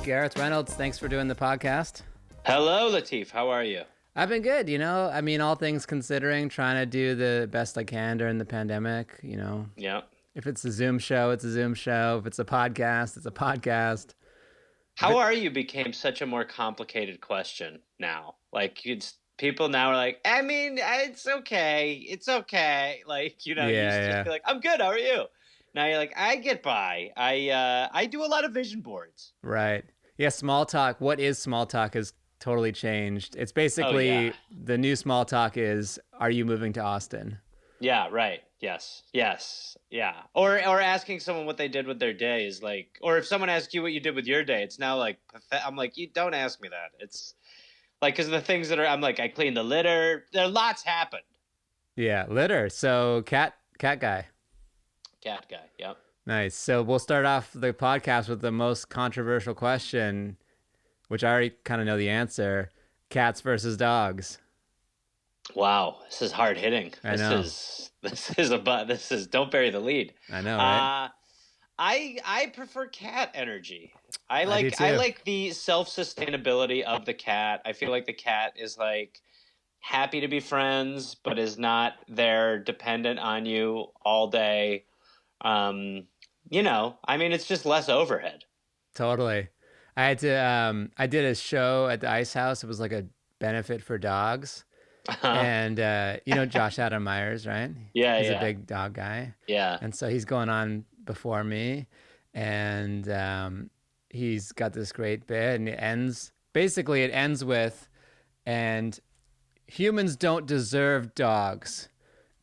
Gareth Reynolds, thanks for doing the podcast. Hello, Latif. How are you? I've been good, all things considering, trying to do the best I can during the pandemic, Yeah. If it's a Zoom show, it's a Zoom show. If it's a podcast, it's a podcast. How are you became such a more complicated question now. People now are like, it's okay. It's okay. You used to just be like, I'm good. How are you? Now you're like, I get by. I do a lot of vision boards. Right. Yeah, small talk. What is small talk has totally changed. It's basically the new small talk is, are you moving to Austin? Yeah, right. Yes. Yeah. Or asking someone what they did with their day is like, or if someone asks you what you did with your day, it's now like, I'm like, you don't ask me that. It's like, because the things that are, I'm like, I cleaned the litter. There lots happened. Yeah, litter. So cat guy. Cat guy. Yep. Nice. So we'll start off the podcast with the most controversial question, which I already kind of know the answer. Cats versus dogs. Wow, this is hard hitting. I know. This is don't bury the lead. I know, right? I prefer cat energy. I do too. like the self-sustainability of the cat. I feel like the cat is like happy to be friends, but is not there dependent on you all day. It's just less overhead. Totally. I did a show at the Ice House. It was like a benefit for dogs. And Josh Adam Myers, right? Yeah, he's a big dog guy. Yeah. And so he's going on before me, and he's got this great bit, and it ends with, and humans don't deserve dogs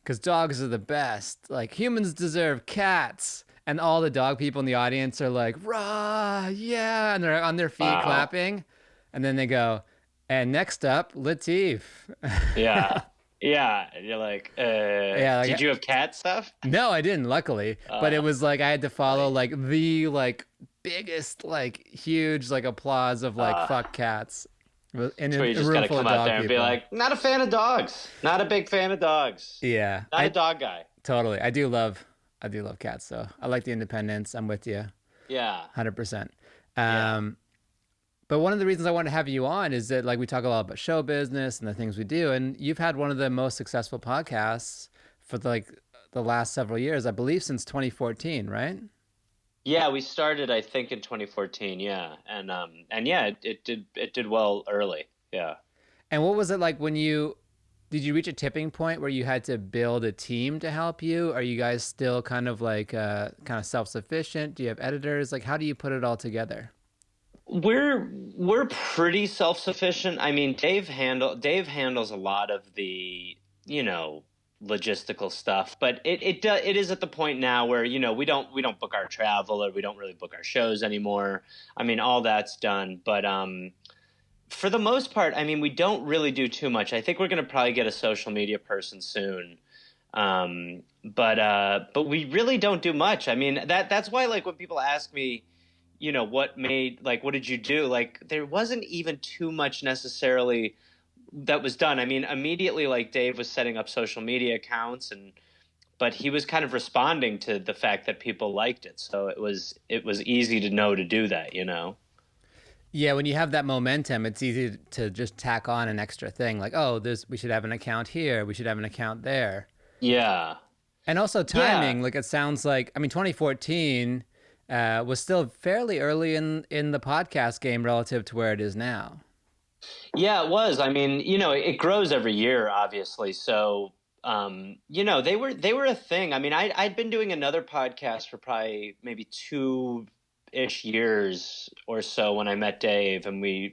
because dogs are the best. Like, humans deserve cats. And all the dog people in the audience are like, rah, yeah. And they're on their feet clapping. And then they go, and next up, Latif. Yeah. Yeah. You're like, did you have cat stuff? No, I didn't, luckily. But it was like I had to follow like the biggest, huge applause of fuck cats. And so you just gotta come out there and be like, not a fan of dogs. Not a big fan of dogs. Yeah. Not a dog guy. Totally. I do love cats, so I like the independence. I'm with you. Yeah. 100%. But one of the reasons I wanted to have you on is that we talk a lot about show business and the things we do, and you've had one of the most successful podcasts for the last several years, I believe since 2014, right? Yeah, we started I think in 2014, yeah. And yeah, it did well early. Yeah. And what was it like when did you reach a tipping point where you had to build a team to help you? Are you guys still kind of self-sufficient? Do you have editors? How do you put it all together? We're pretty self-sufficient. I mean, Dave handles a lot of the, logistical stuff, but it is at the point now where, we don't book our travel, or we don't really book our shows anymore. I mean, all that's done, but for the most part, I mean, we don't really do too much. I think we're going to probably get a social media person soon. But we really don't do much. I mean, that's why, when people ask me, what did you do? There wasn't even too much necessarily that was done. I mean, immediately, Dave was setting up social media accounts, but he was kind of responding to the fact that people liked it. So it was easy to know to do that, Yeah, when you have that momentum, it's easy to just tack on an extra thing. We should have an account here. We should have an account there. Yeah. And also timing, it sounds like, 2014 was still fairly early in the podcast game relative to where it is now. Yeah, it was. I mean, it grows every year, obviously. So, they were a thing. I mean, I'd been doing another podcast for probably maybe 2-ish years or so when I met Dave, and when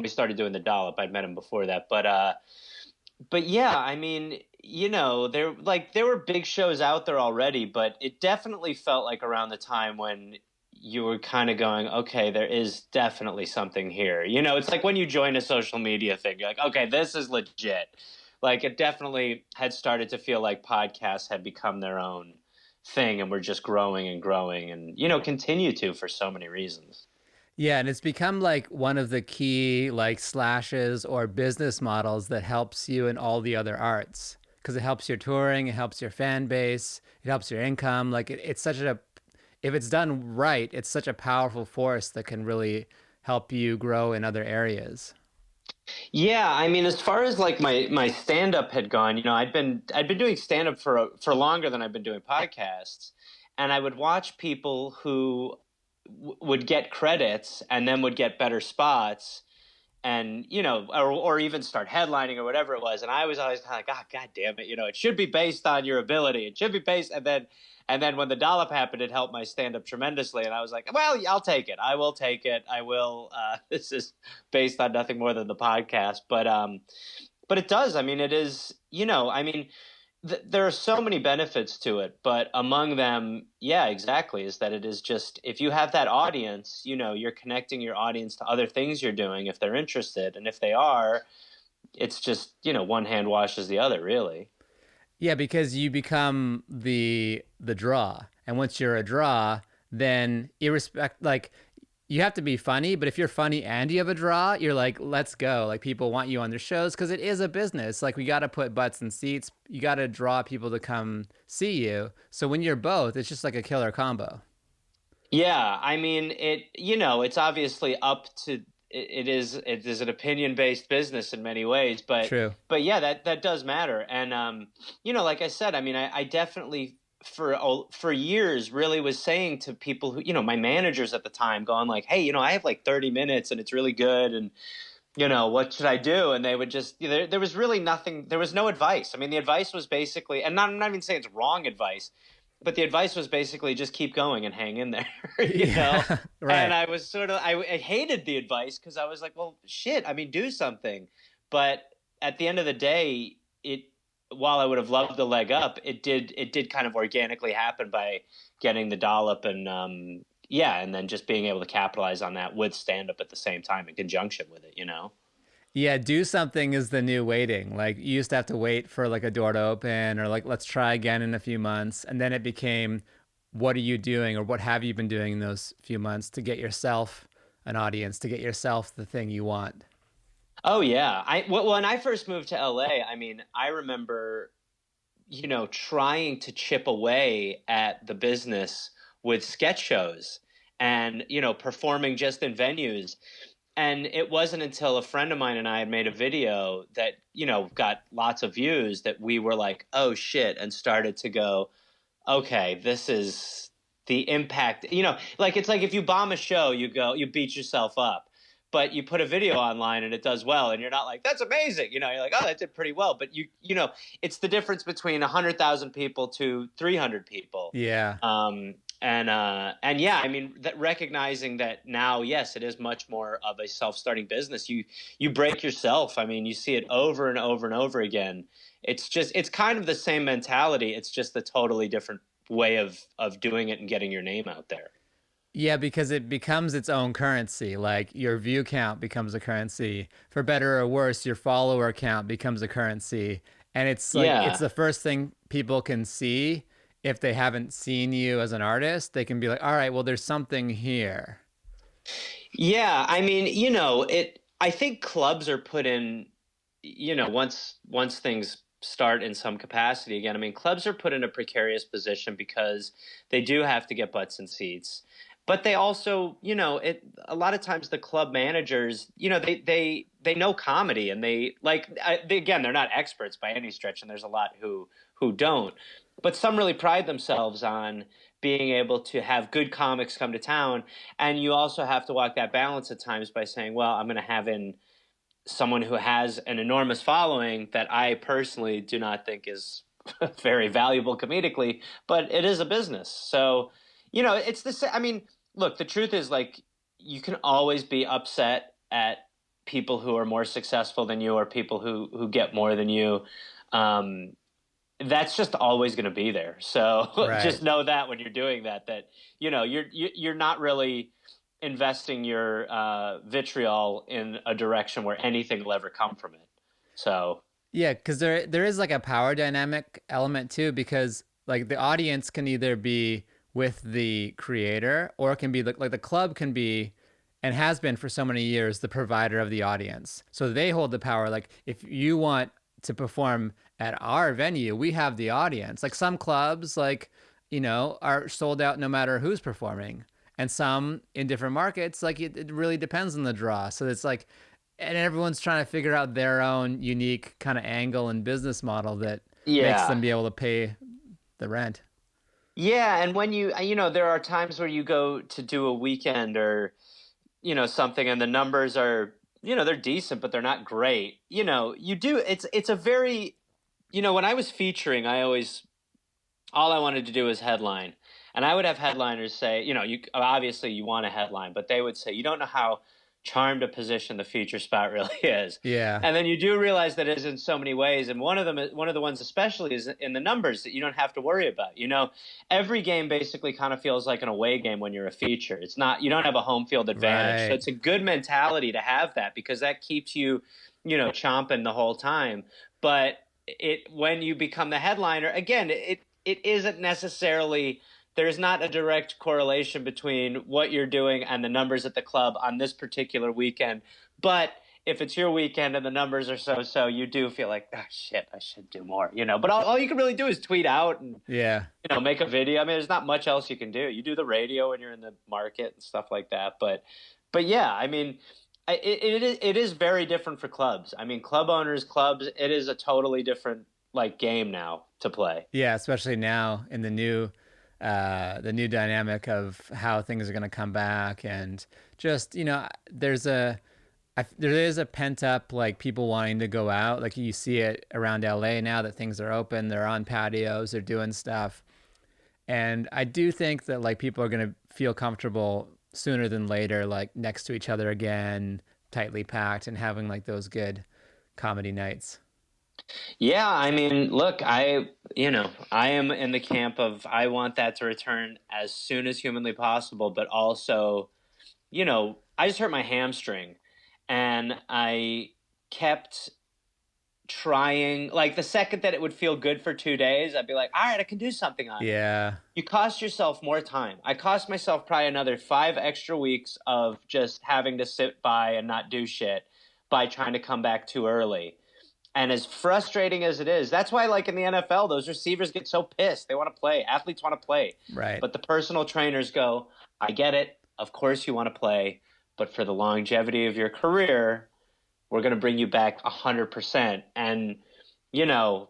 we started doing the Dollop. I'd met him before that. But yeah, I mean, there were big shows out there already, but it definitely felt like around the time when you were kind of going, okay, there is definitely something here. It's like when you join a social media thing, you're like, okay, this is legit. It definitely had started to feel like podcasts had become their own thing, and we're just growing and growing, and, continue to for so many reasons. Yeah, and it's become one of the key slashes or business models that helps you in all the other arts, because it helps your touring, it helps your fan base, it helps your income. It's such if it's done right, it's such a powerful force that can really help you grow in other areas. Yeah, I mean, as far as like my stand up had gone, I'd been doing stand up for longer than I've been doing podcasts, and I would watch people who would get credits and then would get better spots, and or even start headlining or whatever it was, and I was always kind of like, oh, god damn it, it should be based on your ability, it should be based. And then when the Dollop happened, it helped my stand up tremendously, and I was like, well, I'll take it, I will take it, I will. This is based on nothing more than the podcast, but it does, I mean, it is, I mean, there are so many benefits to it, but among them, yeah, exactly, is that it is just, if you have that audience, you're connecting your audience to other things you're doing if they're interested, and if they are, it's just, one hand washes the other, really. Yeah, because you become the draw, and once you're a draw, then irrespect like you have to be funny, but if you're funny and you have a draw, you're like, let's go. Like people want you on their shows because it is a business. Like we got to put butts in seats. You got to draw people to come see you. So when you're both, it's just like a killer combo. Yeah, I mean, it's obviously up to, it is an opinion based business in many ways, but True. yeah, that does matter. And like I said, I mean, I definitely for years really was saying to people who, my managers at the time, going like, hey, I have like 30 minutes and it's really good, and what should I do? And they would just, there was really nothing, there was no advice. I mean, the advice was basically, and I'm not even saying it's wrong advice, but the advice was basically just keep going and hang in there, Yeah, right. And I was sort of, I hated the advice because I was like, well, shit, I mean, do something. But at the end of the day, while I would have loved the leg up, it did kind of organically happen by getting the Dollop, and yeah, and then just being able to capitalize on that with stand up at the same time in conjunction with it. Yeah, do something is the new waiting. Like you used to have to wait for like a door to open or like let's try again in a few months. And then it became what are you doing or what have you been doing in those few months to get yourself an audience, to get yourself the thing you want. Oh yeah, when I first moved to LA, I mean, I remember trying to chip away at the business with sketch shows and, performing just in venues. And it wasn't until a friend of mine and I had made a video that, got lots of views that we were like, oh shit, and started to go, okay, this is the impact. Like it's like if you bomb a show, you beat yourself up. But you put a video online and it does well, and you're not like, that's amazing. You're like, oh, that did pretty well. But it's the difference between 100,000 people to 300 people. Yeah. And yeah, I mean, recognizing that now, yes, it is much more of a self-starting business. You break yourself. I mean, you see it over and over and over again. It's kind of the same mentality. It's just a totally different way of doing it and getting your name out there. Yeah, because it becomes its own currency. Like your view count becomes a currency. For better or worse, your follower count becomes a currency. And it's like Yeah. it's the first thing people can see if they haven't seen you as an artist. They can be like, all right, well, there's something here. Yeah, I mean, I think clubs are put in, once things start in some capacity again. I mean, clubs are put in a precarious position because they do have to get butts in seats, but they also, a lot of times the club managers, they know comedy, and again, they're not experts by any stretch, and there's a lot who don't, but some really pride themselves on being able to have good comics come to town. And you also have to walk that balance at times by saying, well, I'm going to have in someone who has an enormous following that I personally do not think is very valuable comedically, but it is a business. So, it's the same. I mean, look, the truth is, like, you can always be upset at people who are more successful than you or people who get more than you. That's just always going to be there. So Right. just know that when you're doing that you're not really investing your vitriol in a direction where anything will ever come from it. So Yeah, because there is like a power dynamic element too, because like the audience can either be with the creator or it can be like the club can be and has been for so many years the provider of the audience. So they hold the power. Like if you want to perform at our venue, we have the audience. Like some clubs, like are sold out no matter who's performing. And some in different markets, like it really depends on the draw. So it's like, and everyone's trying to figure out their own unique kind of angle and business model that makes Yeah. them be able to pay the rent. Yeah, and when there are times where you go to do a weekend or, something, and the numbers are, they're decent, but they're not great. It's a very, when I was featuring, all I wanted to do was headline. And I would have headliners say, you obviously you want a headline, but they would say, you don't know how charmed a position the feature spot really is. Yeah. And then you do realize that it is in so many ways. And one of the ones especially is in the numbers that you don't have to worry about. Every game basically kind of feels like an away game when you're a feature. It's not, you don't have a home field advantage. So Right. it's a good mentality to have that, because that keeps you, chomping the whole time. But when you become the headliner, again, it isn't necessarily, there's not a direct correlation between what you're doing and the numbers at the club on this particular weekend. But if it's your weekend and the numbers are so, you do feel like, oh shit, I should do more, But all you can really do is tweet out and, Yeah. make a video. I mean, there's not much else you can do. You do the radio when you're in the market and stuff like that. But yeah, I mean, it is very different for clubs. I mean, clubs, it is a totally different game now to play. Yeah, especially now in the new dynamic of how things are going to come back, and just there is a pent up like people wanting to go out. Like you see it around LA now that things are open, they're on patios, they're doing stuff, and I do think that like people are going to feel comfortable sooner than later, like next to each other again, tightly packed, and having like those good comedy nights. Yeah, I mean, look, I am in the camp of, I want that to return as soon as humanly possible, but also, I just hurt my hamstring, and I kept trying, like the second that it would feel good for 2 days, I'd be like, all right, I can do something on it. Yeah. You cost yourself more time. I cost myself probably another 5 extra weeks of just having to sit by and not do shit by trying to come back too early. And as frustrating as it is, that's why, like in the NFL, those receivers get so pissed. They want to play. Athletes want to play. Right. But the personal trainers go, I get it. Of course you want to play. But for the longevity of your career, we're going to bring you back 100%. And, we have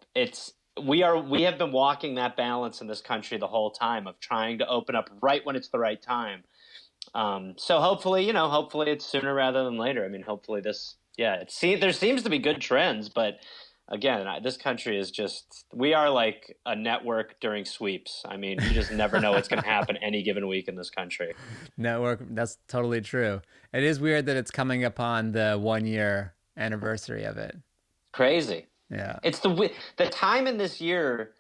been walking that balance in this country the whole time of trying to open up right when it's the right time. So hopefully it's sooner rather than later. I mean, hopefully there seems to be good trends, but again, this country is we are like a network during sweeps. I mean, you just never know what's going to happen any given week in this country. Network, that's totally true. It is weird that it's coming upon the 1 year anniversary of it. Crazy. Yeah. It's the time in this year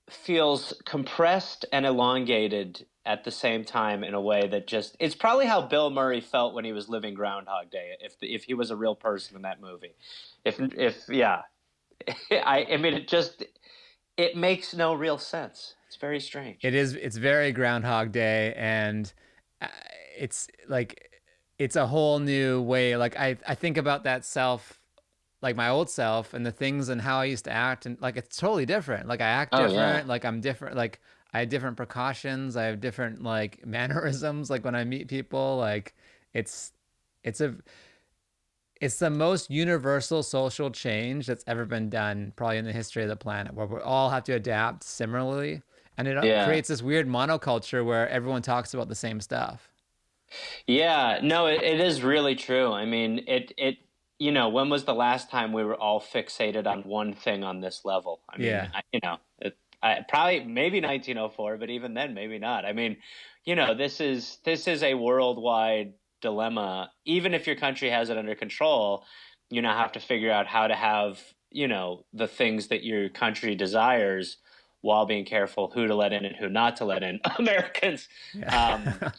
feels compressed and elongated at the same time in a way that it's probably how Bill Murray felt when he was living Groundhog Day, if he was a real person in that movie. Yeah. I mean, it makes no real sense. It's very strange. It's very Groundhog Day, and it's like, it's a whole new way. Like I think about that self, like my old self, and the things and how I used to act, and like it's totally different. Like I act different, yeah. like I'm different, like I have different precautions, I have different like mannerisms, like when I meet people. Like it's it's the most universal social change that's ever been done probably in the history of the planet, where we all have to adapt similarly, and it creates this weird monoculture where everyone talks about the same stuff. Yeah, no, it is really true. I mean, when was the last time we were all fixated on one thing on this level? I mean, Yeah. probably maybe 1904, but even then, maybe not. I mean, this is a worldwide dilemma. Even if your country has it under control, you now have to figure out how to have, the things that your country desires while being careful who to let in and who not to let in Americans. Yeah.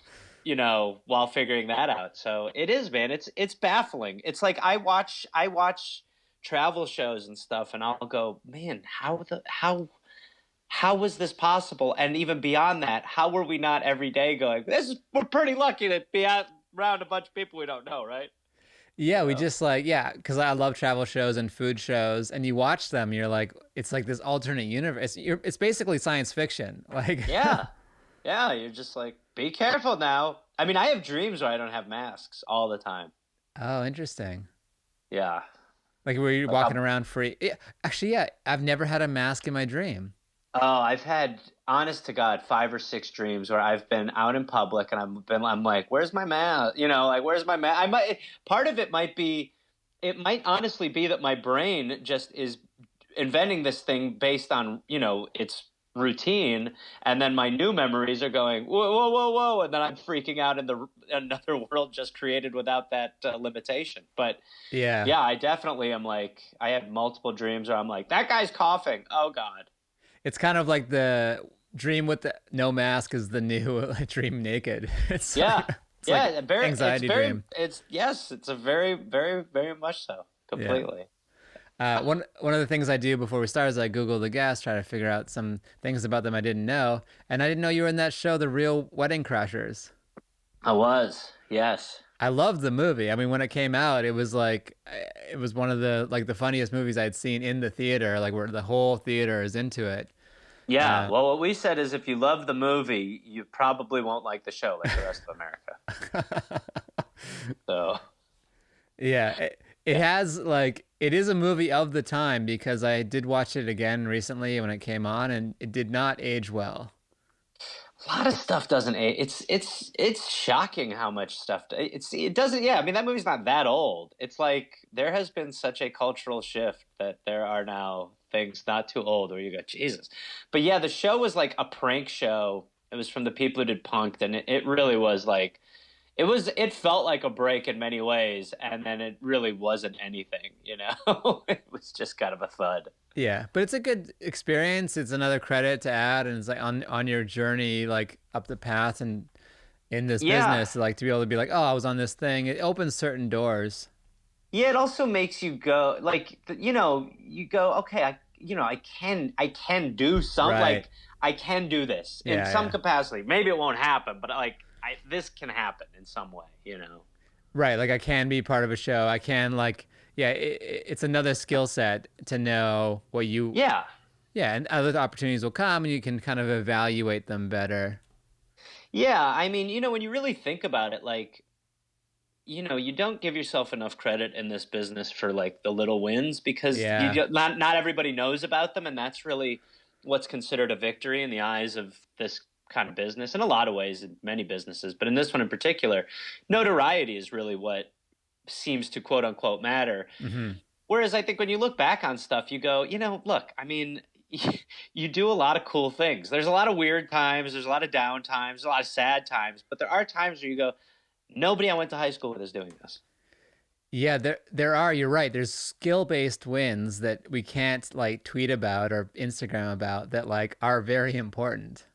While figuring that out. So it is, man. It's baffling. It's like I watch travel shows and stuff, and I'll go, man, how was this possible? And even beyond that, how were we not every day going, we're pretty lucky to be out around a bunch of people we don't know, right? Yeah, we So just like, yeah, because I love travel shows and food shows, and you watch them, you're like, it's like this alternate universe. It's basically science fiction. Like, yeah, yeah, you're just like, be careful now. I mean, I have dreams where I don't have masks all the time. oh, interesting. Yeah, Like, were you like walking I'm. around free? Yeah, actually, yeah, I've never had a mask in my dream. Oh, I've had, honest to God, 5 or 6 dreams where I've been out in public and I'm like, where's my mask? You know, like, where's my mask? I might, part of it might be, it might honestly be that my brain just is inventing this thing based on, its routine. And then my new memories are going, whoa, whoa, whoa, whoa. And then I'm freaking out in another world just created without that limitation. But Yeah, yeah, I definitely am like, I had multiple dreams where I'm like, that guy's coughing. Oh God. it's kind of like the dream with the no mask is the new dream naked. Yeah. It's like Yeah, very anxiety dream. it's yes, it's a very, very, very much so. Yeah. Completely. One of the things I do before we start is I Google the guests, try to figure out some things about them I didn't know, and I didn't know you were in that show, The Real Wedding Crashers. I was. Yes. I loved the movie. I mean, when it came out, it was like it was one of the funniest movies I'd seen in the theater, like where the whole theater is into it. Yeah. Uh, Well, what we said is if you love the movie, you probably won't like the show like the rest of America. So, yeah, it yeah. has like it is a movie of the time because I did watch it again recently when it came on, and it did not age well. A lot of stuff doesn't age. It's shocking how much stuff it doesn't. Yeah, I mean that movie's not that old. It's like there has been such a cultural shift that there are now things not too old where you go Jesus. But yeah, the show was like a prank show. It was from the people who did Punked, and it really was like it felt like a break in many ways, and then it really wasn't anything. It was just kind of a thud. Yeah, but it's a good experience. It's another credit to add, and it's like on your journey, like up the path and in this Yeah, business, like to be able to be like, oh, I was on this thing. It opens certain doors. yeah, it also makes you go like you go okay, I can do some Right. like I can do this in Yeah, some yeah. capacity. Maybe it won't happen, but like this can happen in some way. Right. Like I can be part of a show. I can like, yeah. It's another skill set to know what you. Yeah. Yeah, and other opportunities will come, and you can kind of evaluate them better. Yeah, I mean, when you really think about it, like you don't give yourself enough credit in this business for like the little wins because Yeah. not everybody knows about them, and that's really what's considered a victory in the eyes of this kind of business. In a lot of ways, in many businesses, but in this one in particular, notoriety is really what seems to quote unquote matter. Hmm. Whereas I think when you look back on stuff, you go, look, I mean. You do a lot of cool things. There's a lot of weird times. There's a lot of down times. A lot of sad times. But there are times where you go, nobody I went to high school with is doing this. Yeah, there are. You're right. There's skill based wins that we can't like tweet about or Instagram about that like are very important.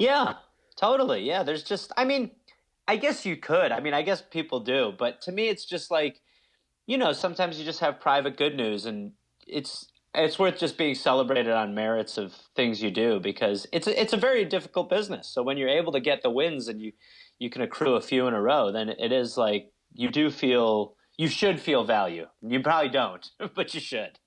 Yeah, totally. Yeah, there's just, I mean, I guess you could. I mean, I guess people do. But to me, it's just like, sometimes you just have private good news, and it's worth just being celebrated on merits of things you do because it's a very difficult business. So when you're able to get the wins and you can accrue a few in a row, then it is like you should feel value. You probably don't, but you should.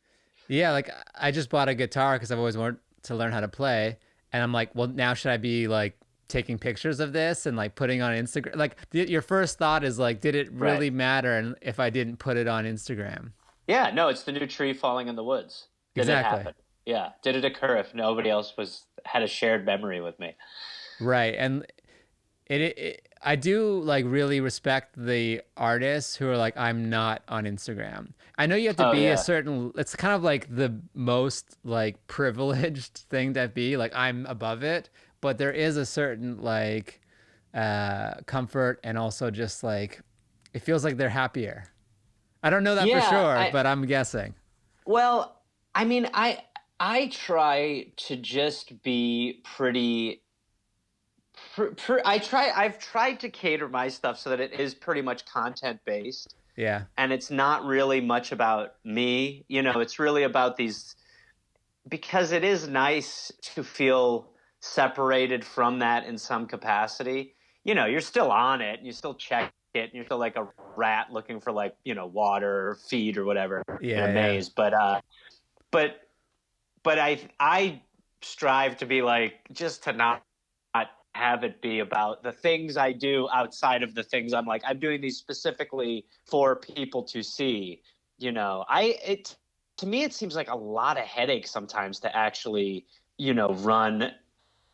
Yeah, like I just bought a guitar because I've always wanted to learn how to play, and I'm like, well, now should I be like taking pictures of this and like putting on Instagram? Like your first thought is like, did it Right. really matter and if I didn't put it on Instagram? Yeah, no, it's the new tree falling in the woods. Did it Exactly. happen? Yeah. Did it occur if nobody else had a shared memory with me? Right. And I do like really respect the artists who are like, I'm not on Instagram. I know you have to Oh be a yeah. certain, it's kind of like the most like privileged thing to be like, I'm above it, but there is a certain like comfort and also just like, it feels like they're happier. I don't know that for Yeah, sure, I but I'm guessing. well, I mean, I try to just be pretty I've tried to cater my stuff so that it is pretty much content based Yeah. and it's not really much about me. It's really about these because it is nice to feel separated from that in some capacity. You're still on it, you still check and you're still like a rat looking for like, water or feed or whatever in a Yeah, yeah. maze. But I strive to be like, just to not have it be about the things I do outside of the things I'm doing these specifically for people to see. To me it seems like a lot of headache sometimes to actually, run,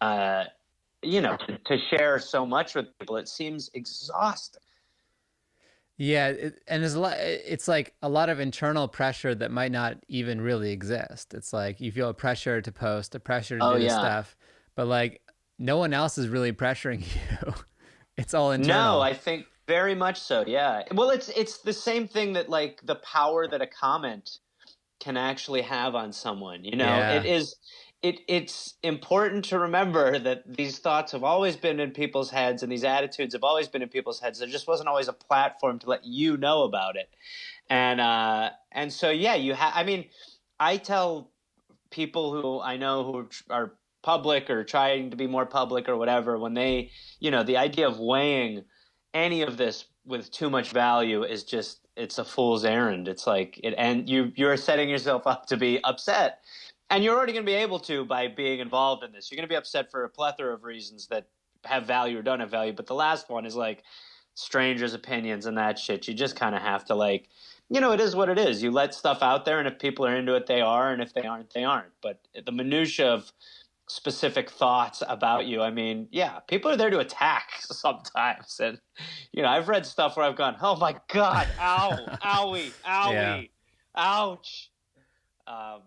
uh to share so much with people. It seems exhausting. Yeah, and there's a lot. It's like a lot of internal pressure that might not even really exist. It's like you feel a pressure to post, a pressure to Oh do this yeah. stuff, but like no one else is really pressuring you. It's all No, internal. I think very much so. Yeah. Well, it's the same thing that like the power that a comment can actually have on someone. It Yeah, is it's important to remember that these thoughts have always been in people's heads and these attitudes have always been in people's heads. There just wasn't always a platform to let you know about it. And so yeah, I mean, I tell people who I know who are public or trying to be more public or whatever, when they, the idea of weighing any of this with too much value is just, it's a fool's errand. It's like and you're setting yourself up to be upset, and you're already going to be able to by being involved in this. You're going to be upset for a plethora of reasons that have value or don't have value, but the last one is like strangers' opinions and that shit. You just kind of have to like, it is what it is. You let stuff out there, and if people are into it, they are, and if they aren't, they aren't. But the minutia of specific thoughts about you, I mean, yeah, people are there to attack sometimes, and I've read stuff where I've gone, oh my god, ow, owie, yeah, owie, ouch. Um,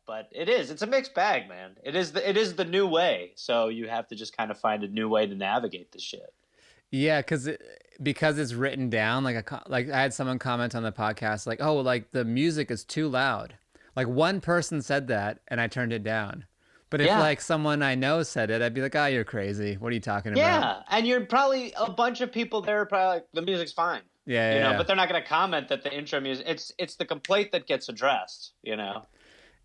but it's a mixed bag, man. It is the new way, so you have to just kind of find a new way to navigate the shit. yeah. Because it's written down. Like I had someone comment on the podcast, like, oh, like the music is too loud. Like one person said that, and I turned it down. But if Yeah. like someone I know said it, I'd be like, oh, you're crazy. What are you talking about? Yeah, and you're probably a bunch of people there are probably like, the music's fine, Yeah, yeah, yeah. but they're not going to comment that the intro music. It's the complaint that gets addressed.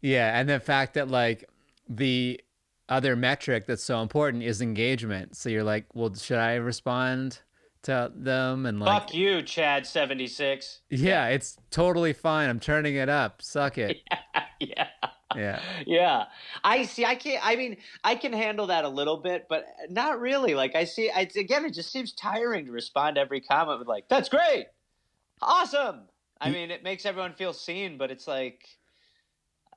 Yeah, and the fact that like the other metric that's so important is engagement. So you're like, well, should I respond to them? And like, Fuck you, Chad 76. Yeah, yeah, it's totally fine. I'm turning it up. Suck it. yeah, Yeah. yeah. I see. I can't. I mean, I can handle that a little bit, but not really. Like I see. Again, it just seems tiring to respond to every comment with like, "That's great, awesome." I mean, it makes everyone feel seen, but it's like,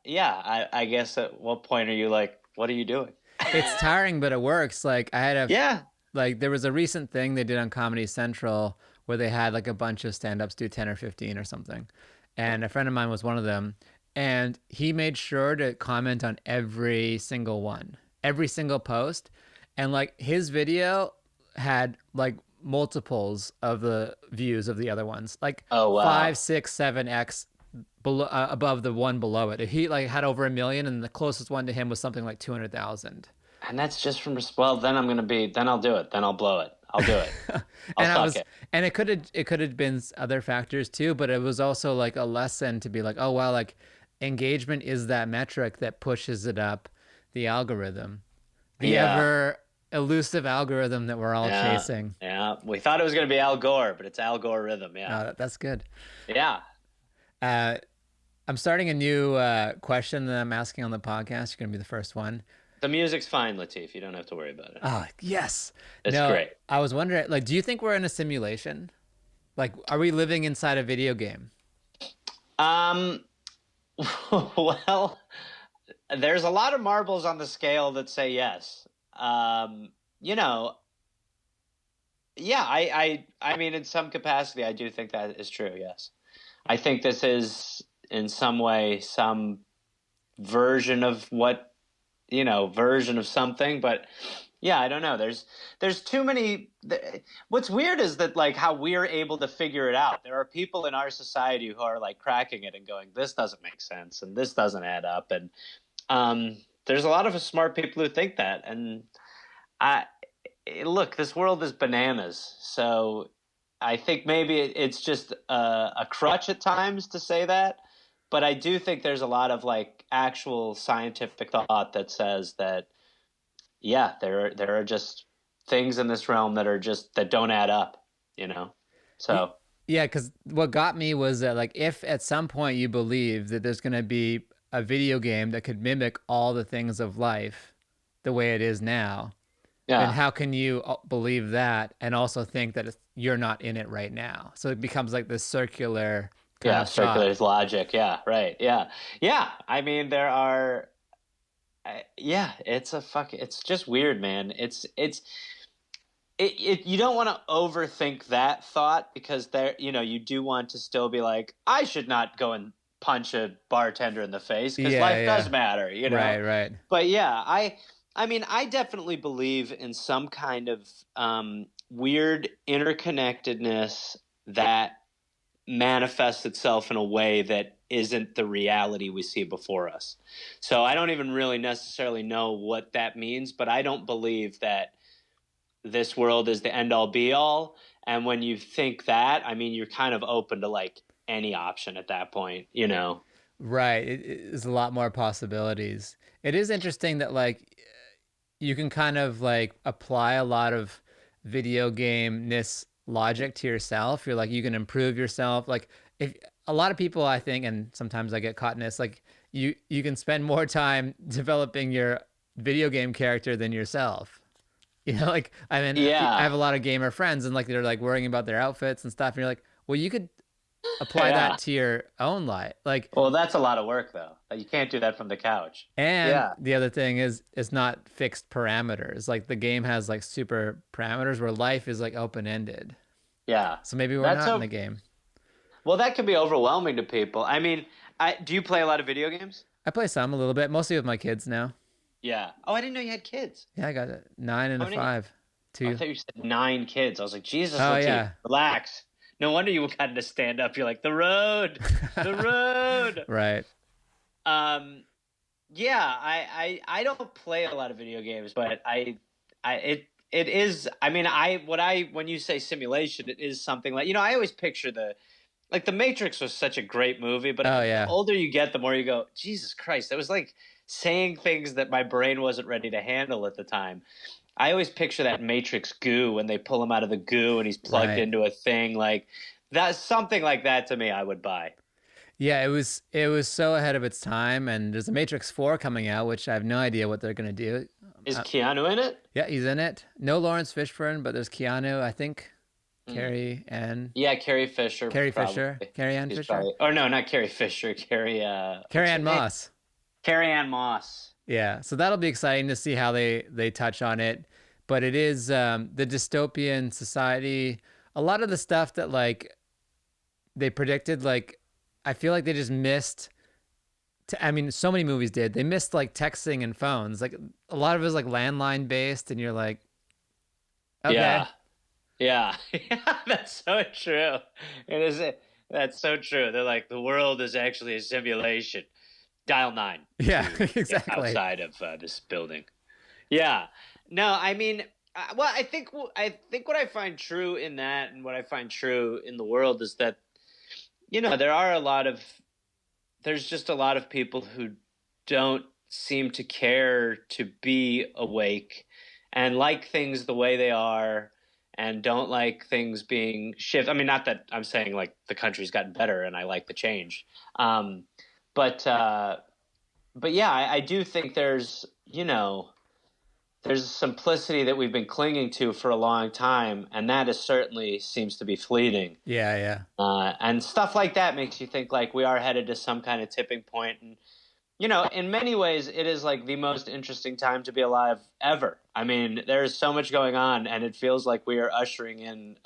yeah, I guess at what point are you like, what are you doing? It's tiring, but it works. Like I had a Yeah. like there was a recent thing they did on Comedy Central where they had like a bunch of stand-ups do 10 or 15 or something. And a friend of mine was one of them, and he made sure to comment on every single one, every single post. And like his video had like multiples of the views of the other ones, like Oh five, wow. 6, 7x below, above the one below it. He like had over 1 million, and the closest one to him was something like 200,000. And that's just from, well, then I'll do it. Then I'll blow it. I'll do it. I'll And I suck was, it. and it could have been other factors too, but it was also like a lesson to be like, oh wow, like engagement is that metric that pushes it up the algorithm, the Yeah. ever elusive algorithm that we're all Yeah. chasing. Yeah. We thought it was going to be Al Gore, but it's algorithm. Yeah. That's good. Yeah. Uh, I'm starting a new question that I'm asking on the podcast. You're gonna be the first one. The music's fine, Latif. You don't have to worry about it. Oh yes. It's No, great. I was wondering, like, do you think we're in a simulation? Like, are we living inside a video game? Um, well, there's a lot of marbles on the scale that say yes. You know, yeah, I mean, in some capacity, I do think that is true. Yes. I think this is in some way some version of version of something, but yeah, I don't know. There's too many. What's weird is that like how we're able to figure it out. There are people in our society who are like cracking it and going, "This doesn't make sense," and "This doesn't add up," and there's a lot of smart people who think that. And I look, this world is bananas, so I think maybe it's just a crutch at times to say that, but I do think there's a lot of like actual scientific thought that says that yeah, there are just things in this realm that are just that don't add up. Y- So Yeah, because what got me was that, like, if at some point you believe that there's going to be a video game that could mimic all the things of life the way it is now, then yeah, how can you believe that and also think that you're not in it right now? So it becomes like this circular kind yeah, of thought. circular logic. Yeah, right. Yeah, yeah. I mean, there are. Yeah, it's just weird, man. You don't want to overthink that thought because there, you do want to still be like, I should not go and punch a bartender in the face because Yeah, life does yeah. matter. Right, right. But yeah, I mean, I definitely believe in some kind of weird interconnectedness that manifests itself in a way that isn't the reality we see before us. So I don't even really necessarily know what that means, but I don't believe that this world is the end all be all. And when you think that, I mean, you're kind of open to like any option at that point. Right. It is a lot more possibilities. It is interesting that, like, you can kind of like apply a lot of video game ness logic to yourself. You're like, you can improve yourself. Like, if a lot of people, I think, and sometimes I get caught in this, like, you can spend more time developing your video game character than yourself. Like, I mean, I Yeah. have a lot of gamer friends, and like they're like worrying about their outfits and stuff, and you're like, well, you could apply Yeah. that to your own life, like. Well, that's a lot of work though. You can't do that from the couch. And Yeah. the other thing is, it's not fixed parameters. Like, the game has like super parameters where life is like open ended. Yeah. So maybe we're That's not in so the game. well, that can be overwhelming to people. I mean, do you play a lot of video games? I play some a little bit, mostly with my kids now. Yeah. Oh, I didn't know you had kids. Yeah, I got a 9 and How a many? 5. I 2. thought you said 9 kids. I was like, Jesus, Oh Latif, yeah. relax. No wonder you had to stand up. You're like, the road, the road. Right. Um, yeah, I don't play a lot of video games, but it is. I mean, when you say simulation, it is something like I always picture the Matrix was such a great movie, but Oh the yeah. older you get, the more you go, Jesus Christ, that was like saying things that my brain wasn't ready to handle at the time. I always picture that Matrix goo when they pull him out of the goo and he's plugged Right. into a thing like that. Something like that to me, I would buy. Yeah, it was so ahead of its time, and there's a Matrix 4 coming out, which I have no idea what they're gonna do. Is Uh, Keanu in it? yeah, he's in it. No Lawrence Fishburne, but there's Keanu, I think, Mm. Carrie and Yeah, Carrie Fisher, Carrie probably. Fisher, Carrie Ann She's Fisher, probably, or no, not Carrie Fisher. Carrie What's her Ann name? Moss. Carrie Ann Moss. Yeah, so that'll be exciting to see how they touch on it. But it is the dystopian society. A lot of the stuff that, like, they predicted, like, I feel like they just missed. I mean, so many movies did. They missed like texting and phones. Like, a lot of it was like landline based, and you're like, okay, Yeah, yeah, yeah. That's so true. It is. That's so true. They're like the world is actually a simulation. Dial 9 yeah, to get exactly. outside of this building. Yeah. No, I mean, well, I think what I find true in that, and what I find true in the world, is that there's just a lot of people who don't seem to care to be awake and like things the way they are and don't like things being shifted. I mean, not that I'm saying like the country's gotten better and I like the change. Um, but yeah, I do think there's a simplicity that we've been clinging to for a long time, and that is certainly seems to be fleeting. Yeah, yeah, And stuff like that makes you think like we are headed to some kind of tipping point. And in many ways, it is like the most interesting time to be alive ever. I mean, there is so much going on, and it feels like we are ushering in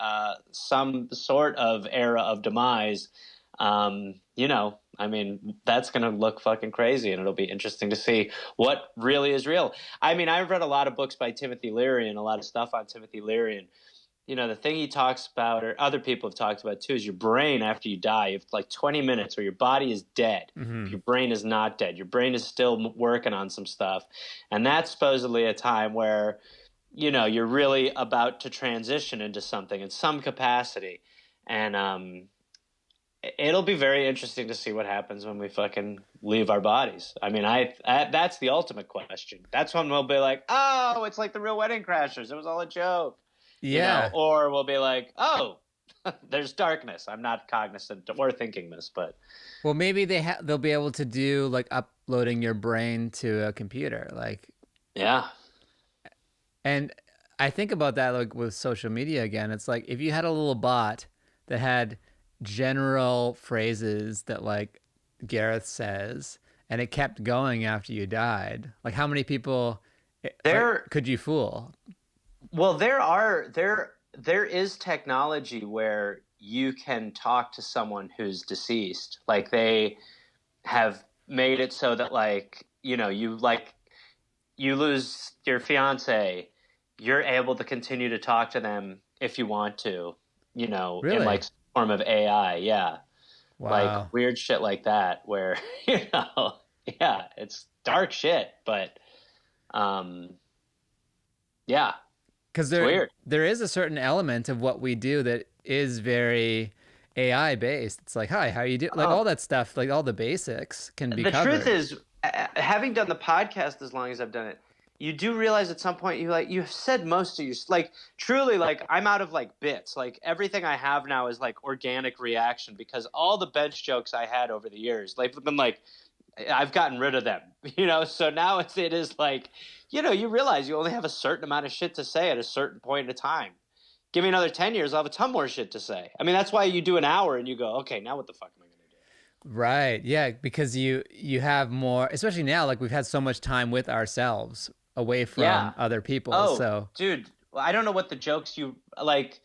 some sort of era of demise. I mean, that's going to look fucking crazy, and it'll be interesting to see what really is real. I mean, I've read a lot of books by Timothy Leary and a lot of stuff on Timothy Leary, and the thing he talks about, or other people have talked about too, is your brain after you die. You have like 20 minutes where your body is dead. hmm Your brain is not dead. Your brain is still working on some stuff. And that's supposedly a time where, you're really about to transition into something in some capacity. And it'll be very interesting to see what happens when we fucking leave our bodies. I mean, that's the ultimate question. That's when we'll be like, oh, it's like the real Wedding Crashers. It was all a joke. yeah. Or we'll be like, oh, There's darkness. I'm not cognizant or thinking this, but Well, maybe they'll be able to do like uploading your brain to a computer, like. yeah. And I think about that like with social media again. It's like if you had a little bot that had general phrases that like Gareth says, and it kept going after you died, like how many people like There could you fool? Well, there is technology where you can talk to someone who's deceased. Like they have made it so that you lose your fiance, you're able to continue to talk to them if you want to, in Really? like some form of AI. Yeah. Like Wow. weird shit like that where, yeah, it's dark shit, but um yeah, Because it's weird. there is a certain element of what we do that is very AI based. It's like, hi, how you do? Like all Oh, that stuff, like all the basics can be the truth covered. is, having done the podcast as long as I've done it, you do realize at some point you've said most of your like truly like I'm out of like bits. Like everything I have now is like organic reaction because all the bench jokes I had over the years, they've been like I've gotten rid of them, So now it is like, you realize you only have a certain amount of shit to say at a certain point in time. Give me another 10 years, I'll have a ton more shit to say. I mean, that's why you do an hour and you go, okay, now what the fuck am I going to do? Right. Yeah, because you have more, especially now like we've had so much time with ourselves away Yeah. from other people. Oh, So, dude, well, I don't know what the jokes you like.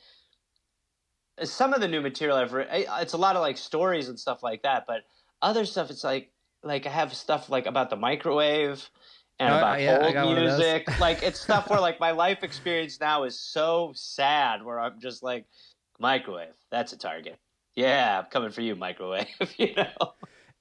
Some of the new material I've read, it's a lot of like stories and stuff like that. But other stuff, it's like I have stuff like about the microwave and about yeah, I hold got one of those. music. Like it's stuff where like my life experience now is so sad, where I'm just like, microwave, that's a target. Yeah, I'm coming for you, microwave.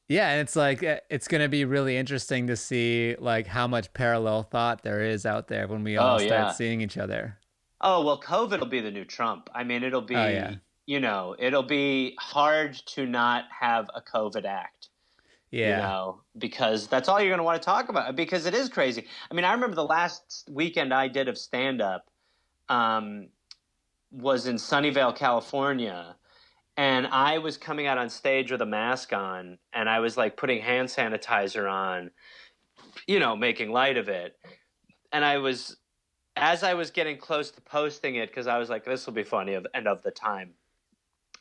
Yeah, and it's like it's going to be really interesting to see like how much parallel thought there is out there when we all Oh start yeah. seeing each other. Oh, well, COVID will be the new Trump. I mean, Oh yeah. it'll be hard to not have a COVID act, Yeah. because that's all you're going to want to talk about because it is crazy. I mean, I remember the last weekend I did of stand up um, was in Sunnyvale, California. And I was coming out on stage with a mask on and I was like putting hand sanitizer on, making light of it. And as I was getting close to posting it, because I was like, this will be funny, and of the time,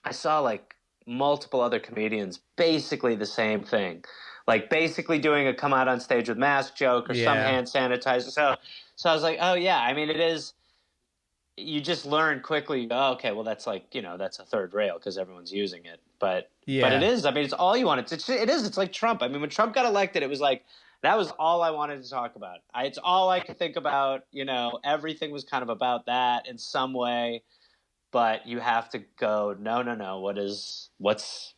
I saw like multiple other comedians basically the same thing, like basically doing a come out on stage with mask joke or some Yeah. hand sanitizer. So I was like, oh yeah, I mean, it is. You just learn quickly. Oh, okay, well that's like that's a third rail because everyone's using it, but it Yeah. is. I mean, it's all you want. It is. It's like Trump. I mean, when Trump got elected, it was like that was all I wanted to talk about. It's all I could think about. Everything was kind of about that in some way. But you have to go. No, no, no. What's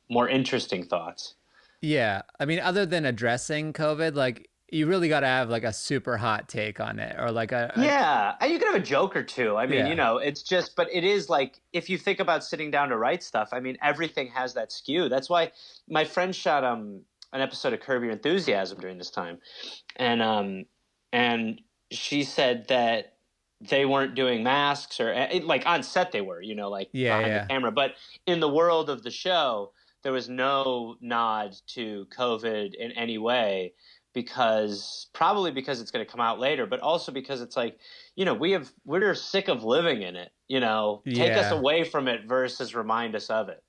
more interesting thoughts? Yeah. I mean, other than addressing COVID, like you really got to have like a super hot take on it or like Yeah, and you can have a joke or two. I mean, yeah. it's just, but it is like if you think about sitting down to write stuff. I mean, everything has that skew. That's why my friend shot an episode of Curb Your Enthusiasm during this time, and she said that they weren't doing masks or like on set they were, like Yeah, behind the yeah. camera, but in the world of the show there was no nod to COVID in any way probably because it's going to come out later, but also because it's like, we're sick of living in it, take us Yeah. away from it versus remind us of it.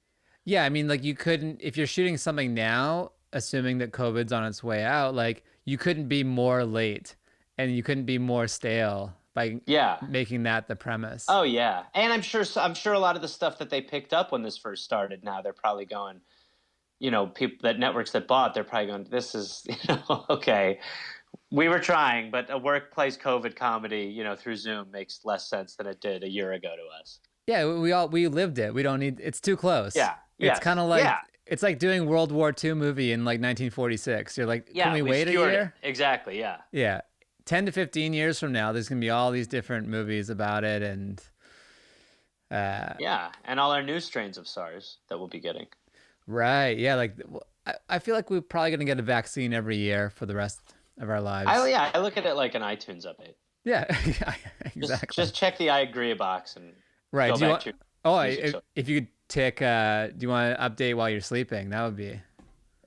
Yeah, I mean like you couldn't if you're shooting something now assuming that COVID's on its way out, like you couldn't be more late and you couldn't be more stale by Yeah. making that the premise. Oh yeah. And I'm sure a lot of the stuff that they picked up when this first started, now they're probably going, people that networks that bought, they're probably going, this is, okay, we were trying, but a workplace COVID comedy, through Zoom makes less sense than it did a year ago to us. Yeah, we lived it. We don't need it's too close. Yeah. It's Yes. kind of like Yeah. it's like doing World War II movie in like 1946. You're like, can Yeah. we We wait a skewered it. year? Exactly. Yeah. Yeah. 10 to 15 years from now, there's going to be all these different movies about it and Yeah. And all our new strains of SARS that we'll be getting. right. Yeah, like I feel like we're probably going to get a vaccine every year for the rest of our lives. I look at it like an iTunes update. Yeah. Just Exactly. just check the I agree box and Right. go Do you back want to Oh, music social. if you could take, do you want to update while you're sleeping? That would be.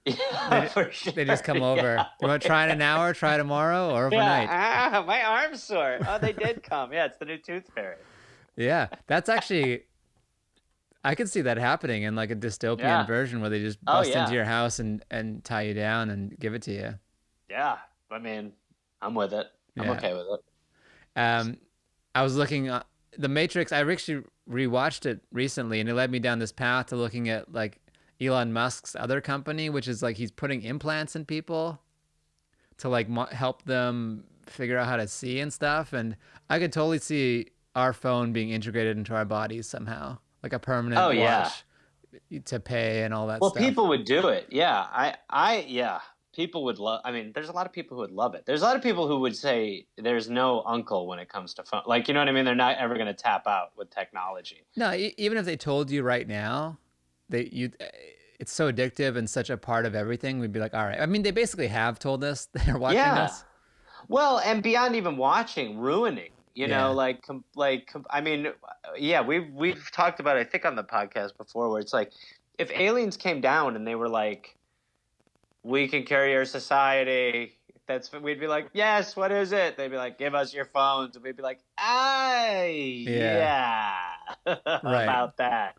Yeah, They for sure. they just come over. Yeah. Do you want to try in an hour? Try tomorrow or overnight? Yeah. Ah, my arm's sore. Oh, they did come. Yeah, it's the new tooth fairy. Yeah, that's actually. I could see that happening in like a dystopian Yeah. version where they just Oh bust into yeah. your house and tie you down and give it to you. Yeah. I mean, I'm with it. I'm Yeah. okay with it. Um, I was looking the Matrix. I actually rewatched it recently, and it led me down this path to looking at like Elon Musk's other company, which is like he's putting implants in people to like help them figure out how to see and stuff. And I could totally see our phone being integrated into our bodies somehow, like a Oh permanent yeah. watch to pay and all that Well, stuff. people would do it. Yeah. Yeah. People would love. I mean, there's a lot of people who would love it. There's a lot of people who would say there's no uncle when it comes to phone. Like, you know what I mean? They're not ever going to tap out with technology. No, even if they told you right now, it's so addictive and such a part of everything. We'd be like, all right. I mean, they basically have told us they're watching Yeah. us. Well, and beyond even watching, ruining. You know, Yeah. I mean, yeah, we've talked about it, I think on the podcast before, where it's like, if aliens came down and they were like, we can carry your society. We'd be like, yes, what is it? They'd be like, give us your phones. And we'd be like, Yeah. yeah, Right. about that,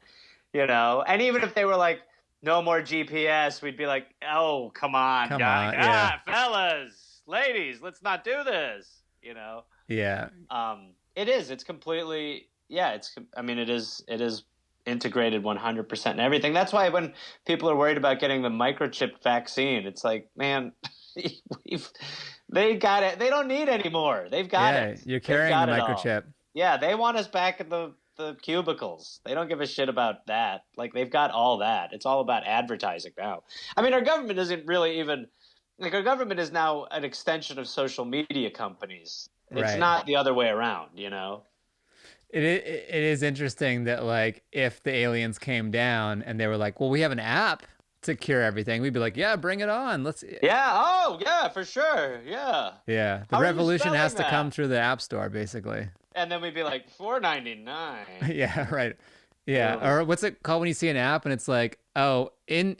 you know? And even if they were like, no more GPS, we'd be like, oh, come on, Come guy. on. Yeah. Fellas, ladies, let's not do this, you know? Yeah. It's completely, yeah, I mean, it is integrated 100% in everything. That's why when people are worried about getting the microchip vaccine, it's like, man, they got it. They don't need any more. They've got Yeah. it. You're They've carrying the got it all. microchip. Yeah, they want us back in the cubicles. They don't give a shit about that. Like, they've got all that. It's all about advertising now. I mean, our government isn't really even like, our government is now an extension of social media companies. It's Right. not the other way around, you know? It is interesting that like if the aliens came down and they were like, well, we have an app to cure everything, we'd be like, yeah, bring it on. Let's. Yeah. Oh, yeah, for sure. Yeah. Yeah. The How are you revolution has spelling to come that? through the app store, basically. And then we'd be like, $4.99. Yeah. Right. Yeah. Ugh. Or what's it called when you see an app and it's like, oh, in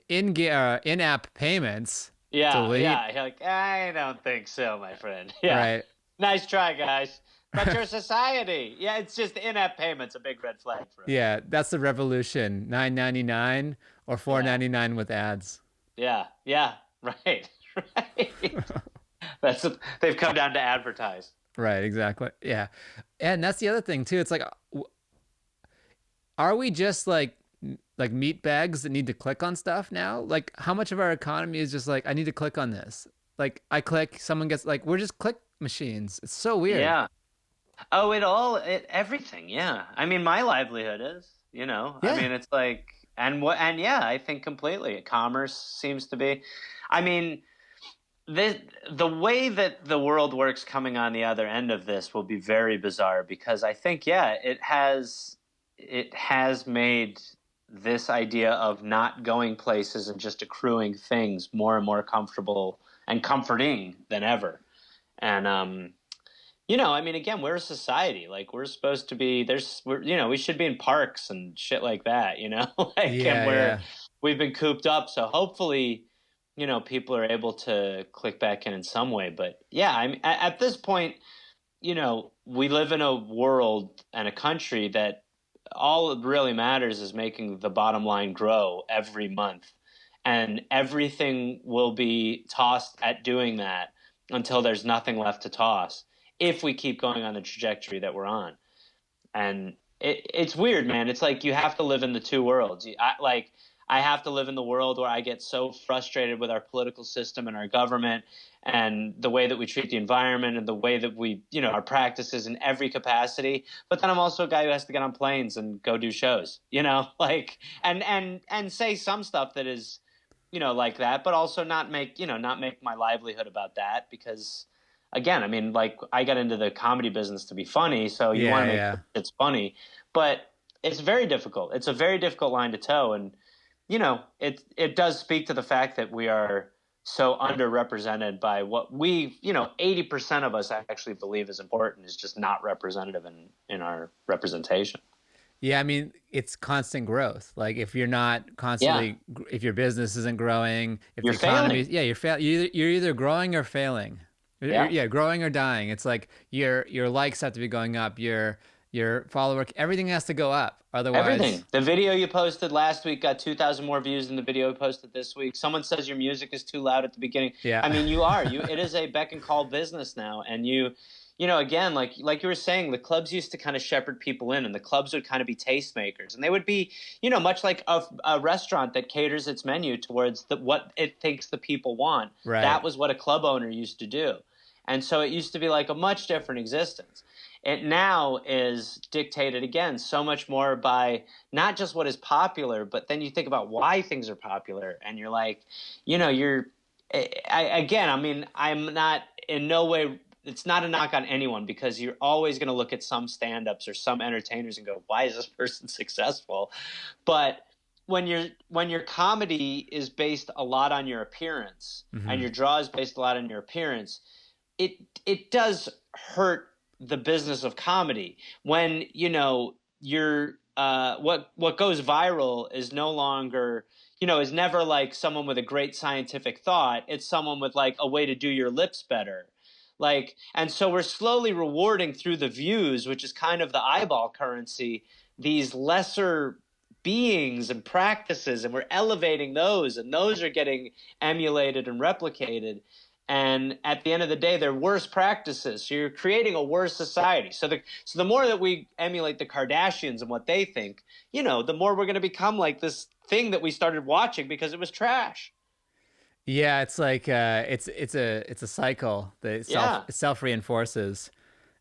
app payments. Yeah, Delete. yeah. You're like, I don't think so, my friend. Yeah. Right. Nice try, guys. But your society. Yeah, it's just in-app payments, a big red flag for us. Yeah. That's the revolution. $9.99 or $4.99 with ads. Yeah, yeah. Right. Right. They've come down to advertise. Right. Exactly. Yeah. And that's the other thing too. It's like, are we just like meat bags that need to click on stuff now? Like how much of our economy is just like I need to click on this. Like I click, someone gets like we're just click machines. It's so weird. Yeah. Oh, everything. Yeah. I mean, my livelihood is, you know, I Yeah. mean, it's like, and yeah, I think completely. Commerce seems to be, I mean, the way that the world works coming on the other end of this will be very bizarre because I think, yeah, it has made this idea of not going places and just accruing things more and more comfortable and comforting than ever. And you know, I mean, again, we're a society. Like, we're supposed to be we should be in parks and shit like that, you know? Like, and Yeah, yeah. we've been cooped up. So hopefully, you know, people are able to click back in some way. But yeah, I mean, at this point, you know, we live in a world and a country that all it really matters is making the bottom line grow every month. And everything will be tossed at doing that until there's nothing left to toss if we keep going on the trajectory that we're on. And it's weird, man. It's like you have to live in the two worlds. I have to live in the world where I get so frustrated with our political system and our government and the way that we treat the environment and the way that we, you know, our practices in every capacity. But then I'm also a guy who has to get on planes and go do shows, you know, like, and say some stuff that is, you know, like that, but also not make my livelihood about that because, again, I mean, like, I got into the comedy business to be funny, so you want to make Yeah. it's funny, but it's very difficult. It's a very difficult line to toe, and you know, it does speak to the fact that we are so underrepresented by what 80% of us actually believe is important is just not representative in our representation. Yeah, I mean, it's constant growth. Like if you're not Yeah, constantly, if your business isn't growing, if the you're economy, failing. yeah, you're either growing or failing. Yeah. Yeah, growing or dying. It's like your likes have to be going up, your follower, everything has to go up. Otherwise, Everything. The video you posted last week got 2,000 more views than the video you posted this week. Someone says your music is too loud at the beginning. yeah. I mean, you are. It is a beck and call business now, and again, like you were saying, the clubs used to kind of shepherd people in, and the clubs would kind of be tastemakers, and they would be, much like a restaurant that caters its menu towards what it thinks the people want. Right. That was what a club owner used to do, and so it used to be like a much different existence. It now is dictated again so much more by not just what is popular, but then you think about why things are popular, and you're like, you're again. I mean, I'm not in no way. It's not a knock on anyone, because you're always going to look at some stand-ups or some entertainers and go, "Why is this person successful?" But when your comedy is based a lot on your appearance, and Hmm. your draw is based a lot on your appearance, it does hurt the business of comedy when you're what goes viral is no longer, is never like someone with a great scientific thought. It's someone with like a way to do your lips better, like. And so we're slowly rewarding through the views, which is kind of the eyeball currency, these lesser beings and practices, and we're elevating those, and those are getting emulated and replicated. And at the end of the day, they're worse practices. So you're creating a worse society. So the more that we emulate the Kardashians and what they think, the more we're going to become like this thing that we started watching because it was trash. Yeah, it's like it's a cycle that Yeah, self reinforces.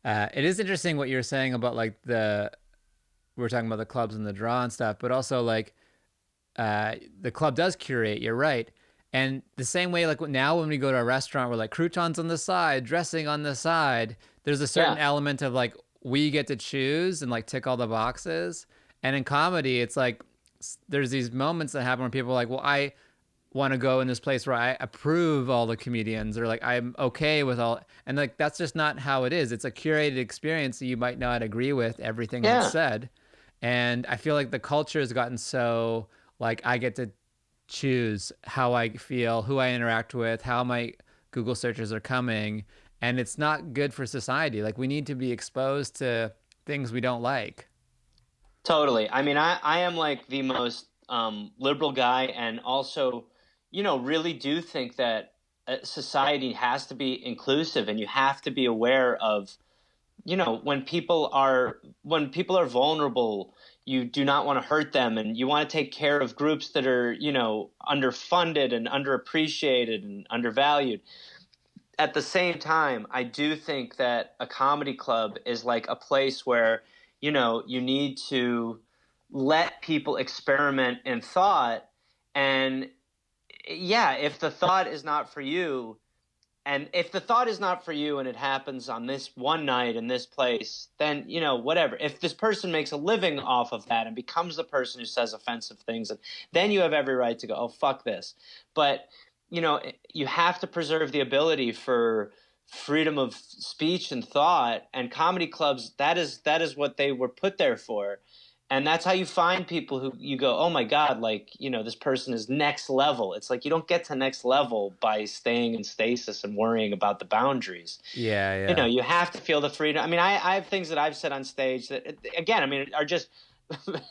It is interesting what you're saying about like we were talking about the clubs and the draw and stuff, but also like the club does curate. You're right. And the same way, like now when we go to a restaurant, we're like croutons on the side, dressing on the side. There's a certain yeah, element of like we get to choose and like tick all the boxes. And in comedy, it's like there's these moments that happen where people are like, well, I want to go in this place where I approve all the comedians, or like I'm okay with all, and like that's just not how it is. It's a curated experience, so you might not agree with everything that's yeah. said. And I feel like the culture has gotten so like I get to choose how I feel, who I interact with, how my Google searches are coming, and it's not good for society. Like we need to be exposed to things we don't like. Totally. I mean, I am like the most liberal guy, and also, really do think that society has to be inclusive, and you have to be aware of, when people are vulnerable, you do not want to hurt them, and you want to take care of groups that are, underfunded and underappreciated and undervalued. At the same time, I do think that a comedy club is like a place where, you need to let people experiment in thought. And yeah, if the thought is not for you, and if the thought is not for you and it happens on this one night in this place, then, whatever. If this person makes a living off of that and becomes the person who says offensive things, then you have every right to go, oh, fuck this. But, you have to preserve the ability for freedom of speech and thought, and comedy clubs, that is what they were put there for. And that's how you find people who you go, oh my God, like, this person is next level. It's like you don't get to next level by staying in stasis and worrying about the boundaries. Yeah, yeah. You have to feel the freedom. I mean, I have things that I've said on stage that, again, I mean, are just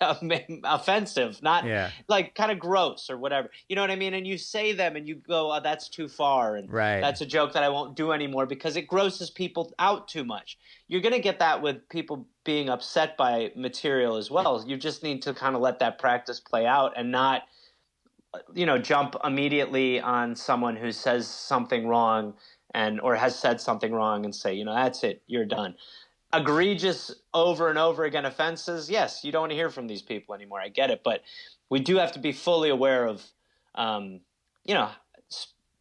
offensive, not Yeah. like kind of gross or whatever. You know what I mean? And you say them and you go, oh, that's too far. And Right. that's a joke that I won't do anymore because it grosses people out too much. You're going to get that with people being upset by material as well. You just need to kind of let that practice play out and not, jump immediately on someone who says something wrong or has said something wrong and say, that's it, you're done. Egregious over and over again offenses, yes, you don't want to hear from these people anymore. I get it, but we do have to be fully aware of, um, you know,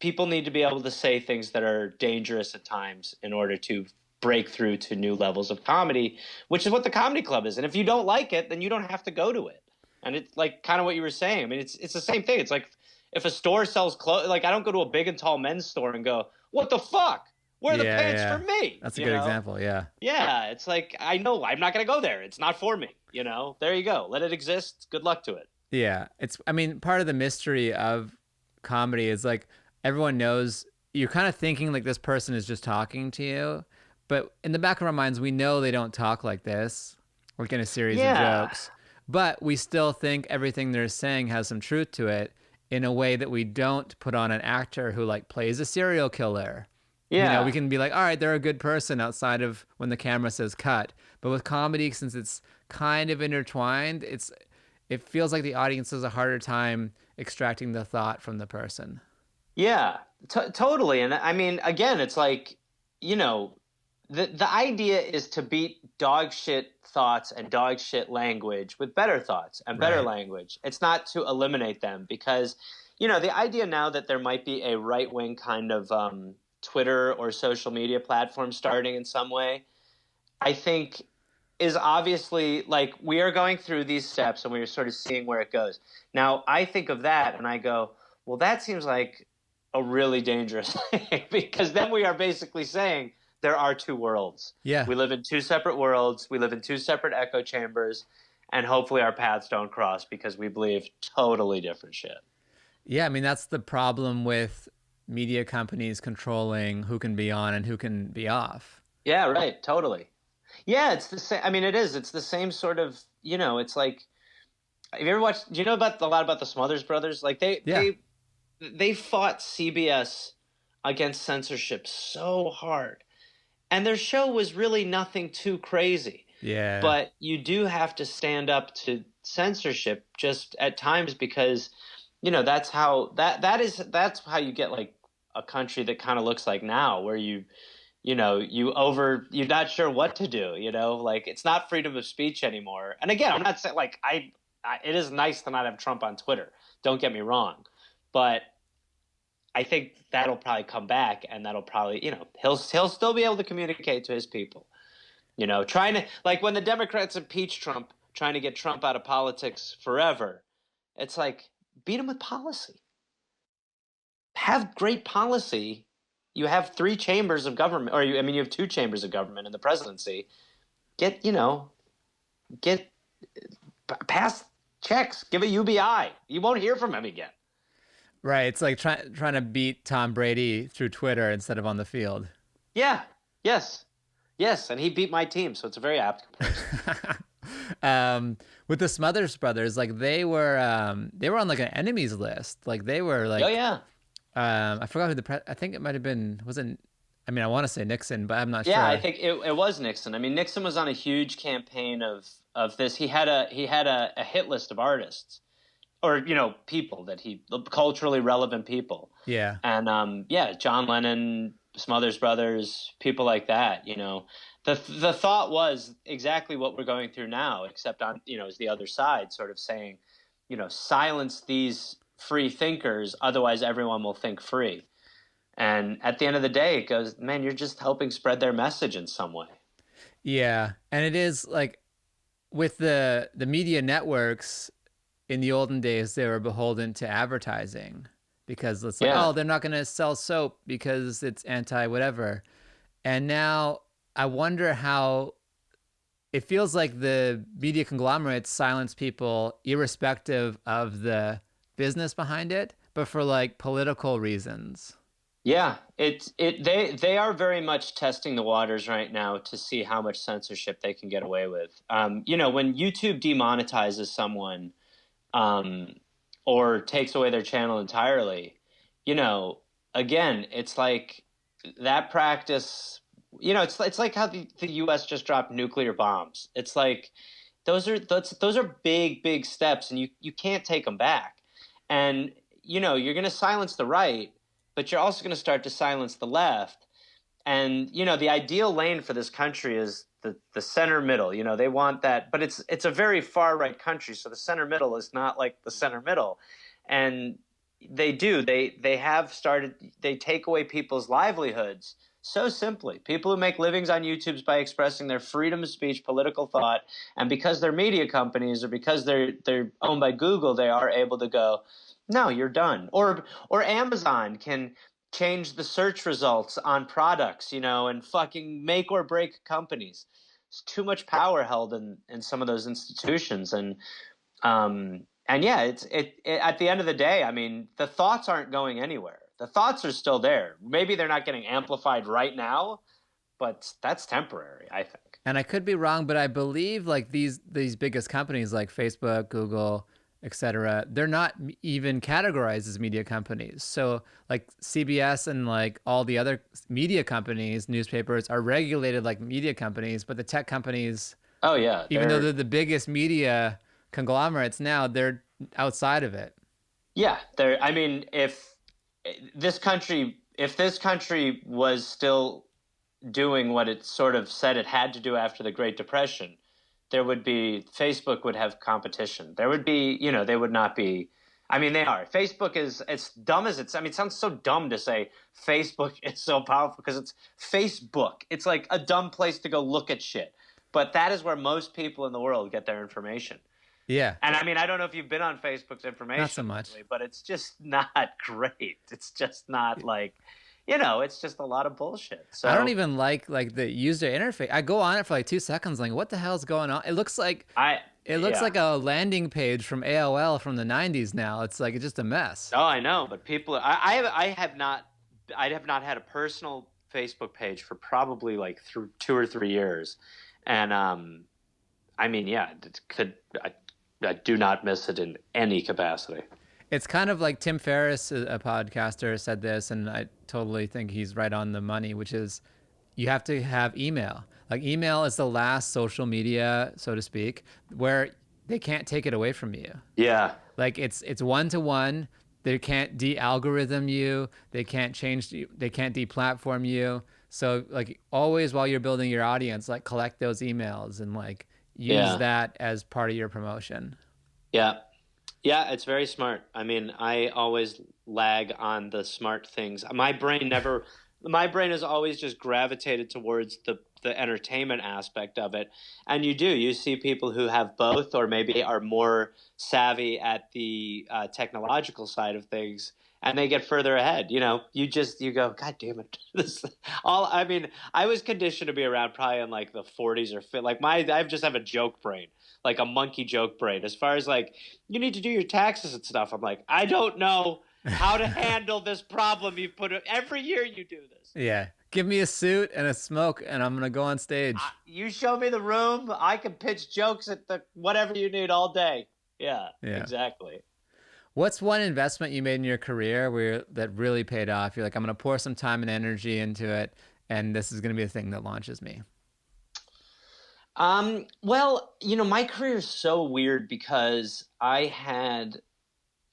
people need to be able to say things that are dangerous at times in order to break through to new levels of comedy, which is what the comedy club is. And if you don't like it, then you don't have to go to it. And it's like kind of what you were saying. I mean, it's the same thing. It's like if a store sells clothes, like I don't go to a big and tall men's store and go, "What the fuck? Wear the Yeah, pants for yeah. me, That's a you good know? example. Yeah. Yeah, it's like, I know I'm not going to go there. It's not for me, There you go. Let it exist. Good luck to it. Yeah. I mean, part of the mystery of comedy is like everyone knows you're kind of thinking like this person is just talking to you, but in the back of our minds, we know they don't talk like this, like in a series of Yeah. jokes, but we still think everything they're saying has some truth to it in a way that we don't put on an actor who like plays a serial killer. We Yeah. can be like, all right, they're a good person outside of when the camera says cut. But with comedy, since it's kind of intertwined, it feels like the audience has a harder time extracting the thought from the person. Yeah, totally. And I mean, again, it's like, you know, the idea is to beat dog shit thoughts and dog shit language with better thoughts and better Right. language. It's not to eliminate them because, the idea now that there might be a right wing kind of Twitter or social media platform starting in some way, I think is obviously like we are going through these steps and we are sort of seeing where it goes. Now, I think of that and I go, well, that seems like a really dangerous thing because then we are basically saying there are two worlds. Yeah. We live in two separate worlds, we live in two separate echo chambers, and hopefully our paths don't cross because we believe totally different shit. Yeah. I mean, that's the problem with media companies controlling who can be on and who can be off. Yeah, right, totally. Yeah, it's the same. I mean, it is. It's the same sort of. It's like. Have you ever watched? Do you know about a lot about the Smothers Brothers? Like Yeah. they fought CBS against censorship so hard, and their show was really nothing too crazy. Yeah. But you do have to stand up to censorship just at times because, that's how you get like a country that kind of looks like now, where you're not sure what to do, like it's not freedom of speech anymore. And again, I'm not saying like it is nice to not have Trump on Twitter, don't get me wrong, but I think that'll probably come back and that'll probably, he'll still be able to communicate to his people, trying to, like when the Democrats impeach Trump, trying to get Trump out of politics forever. It's like, beat him with policy, have great policy. You have three chambers of government, you have two chambers of government in the presidency. Get, get pass checks, give a UBI. You won't hear from him again. Right. It's like trying to beat Tom Brady through Twitter instead of on the field. Yeah. Yes. Yes. And he beat my team. So it's a very apt comparison. With the Smothers Brothers, like they were on like an enemies list. Like they were like, Oh, yeah. I forgot who I think it might have been, wasn't, I mean, I want to say Nixon, but I'm not sure. Yeah, I think it was Nixon. I mean, Nixon was on a huge campaign of this. He had a hit list of artists or, people that culturally relevant people. Yeah. And yeah, John Lennon, Smothers Brothers, people like that, The thought was exactly what we're going through now, except on, is the other side sort of saying, silence these free thinkers, otherwise everyone will think free. And at the end of the day, it goes, man, you're just helping spread their message in some way. Yeah. And it is like with the media networks in the olden days, they were beholden to advertising because it's like, Yeah. oh, they're not going to sell soap because it's anti whatever. And now I wonder how it feels like the media conglomerates silence people irrespective of the business behind it, but for like political reasons. Yeah, they are very much testing the waters right now to see how much censorship they can get away with. When YouTube demonetizes someone, or takes away their channel entirely, again, it's like that practice. It's like how the U.S. just dropped nuclear bombs. It's like those are big steps, and you can't take them back. And you're going to silence the right, but you're also going to start to silence the left. And the ideal lane for this country is the center middle. They want that, but it's a very far right country, so the center middle is not like the center middle. And they have started, they take away people's livelihoods so simply. People who make livings on YouTube's by expressing their freedom of speech, political thought, and because they're media companies or because they're owned by Google, they are able to go, no, you're done. Or Amazon can change the search results on products, and fucking make or break companies. There's too much power held in some of those institutions, and yeah, at the end of the day, I mean, the thoughts aren't going anywhere. The thoughts are still there. Maybe they're not getting amplified right now, but that's temporary, I think. And I could be wrong, but I believe like these biggest companies like Facebook, Google, etc., they're not even categorized as media companies. So like CBS and like all the other media companies, newspapers are regulated like media companies, but the tech companies, Oh yeah, even though they're the biggest media conglomerates now, they're outside of it. they're. I mean, if this country was still doing what it sort of said it had to do after the Great Depression, Facebook would have competition. There would be, they would not be. I mean, they are. Facebook is, it's dumb as it's. I mean, it sounds so dumb to say Facebook is so powerful because it's Facebook. It's like a dumb place to go look at shit. But that is where most people in the world get their information. Yeah. And I mean, I don't know if you've been on Facebook's information, Not so much. lately, but it's just not great. It's just not like, it's just a lot of bullshit. So I don't even like the user interface. I go on it for like 2 seconds, like what the hell's going on? It looks like yeah. like a landing page from AOL from the '90s. Now it's like it's just a mess. Oh, I know, but people, I have not had a personal Facebook page for probably like through 2 or 3 years, and I mean, yeah, I do not miss it in any capacity. It's kind of like Tim Ferriss, a podcaster, said this, and I totally think he's right on the money, which is you have to have email. Like email is the last social media, so to speak, where they can't take it away from you. Yeah, Like it's one to one. They can't de-algorithm you. They can't change you. They can't de-platform you. So like always while you're building your audience, like collect those emails and like use yeah, that as part of your promotion. yeah. Yeah, it's very smart. I mean, I always lag on the smart things. My brain has always just gravitated towards the entertainment aspect of it. And you see people who have both, or maybe are more savvy at the technological side of things, and they get further ahead. You go, God damn it! I mean, I was conditioned to be around probably in like the 40s or 50s. Like I just have a joke brain, like a monkey joke brain. As far as like you need to do your taxes and stuff, I'm like, I don't know how to handle this problem you put every year you do this. Yeah. Give me a suit and a smoke, and I'm gonna go on stage. You show me the room, I can pitch jokes at the whatever you need all day. Yeah, Yeah. exactly. What's one investment you made in your career that really paid off? You're like, I'm gonna pour some time and energy into it, and this is gonna be the thing that launches me. Well, my career is so weird because I had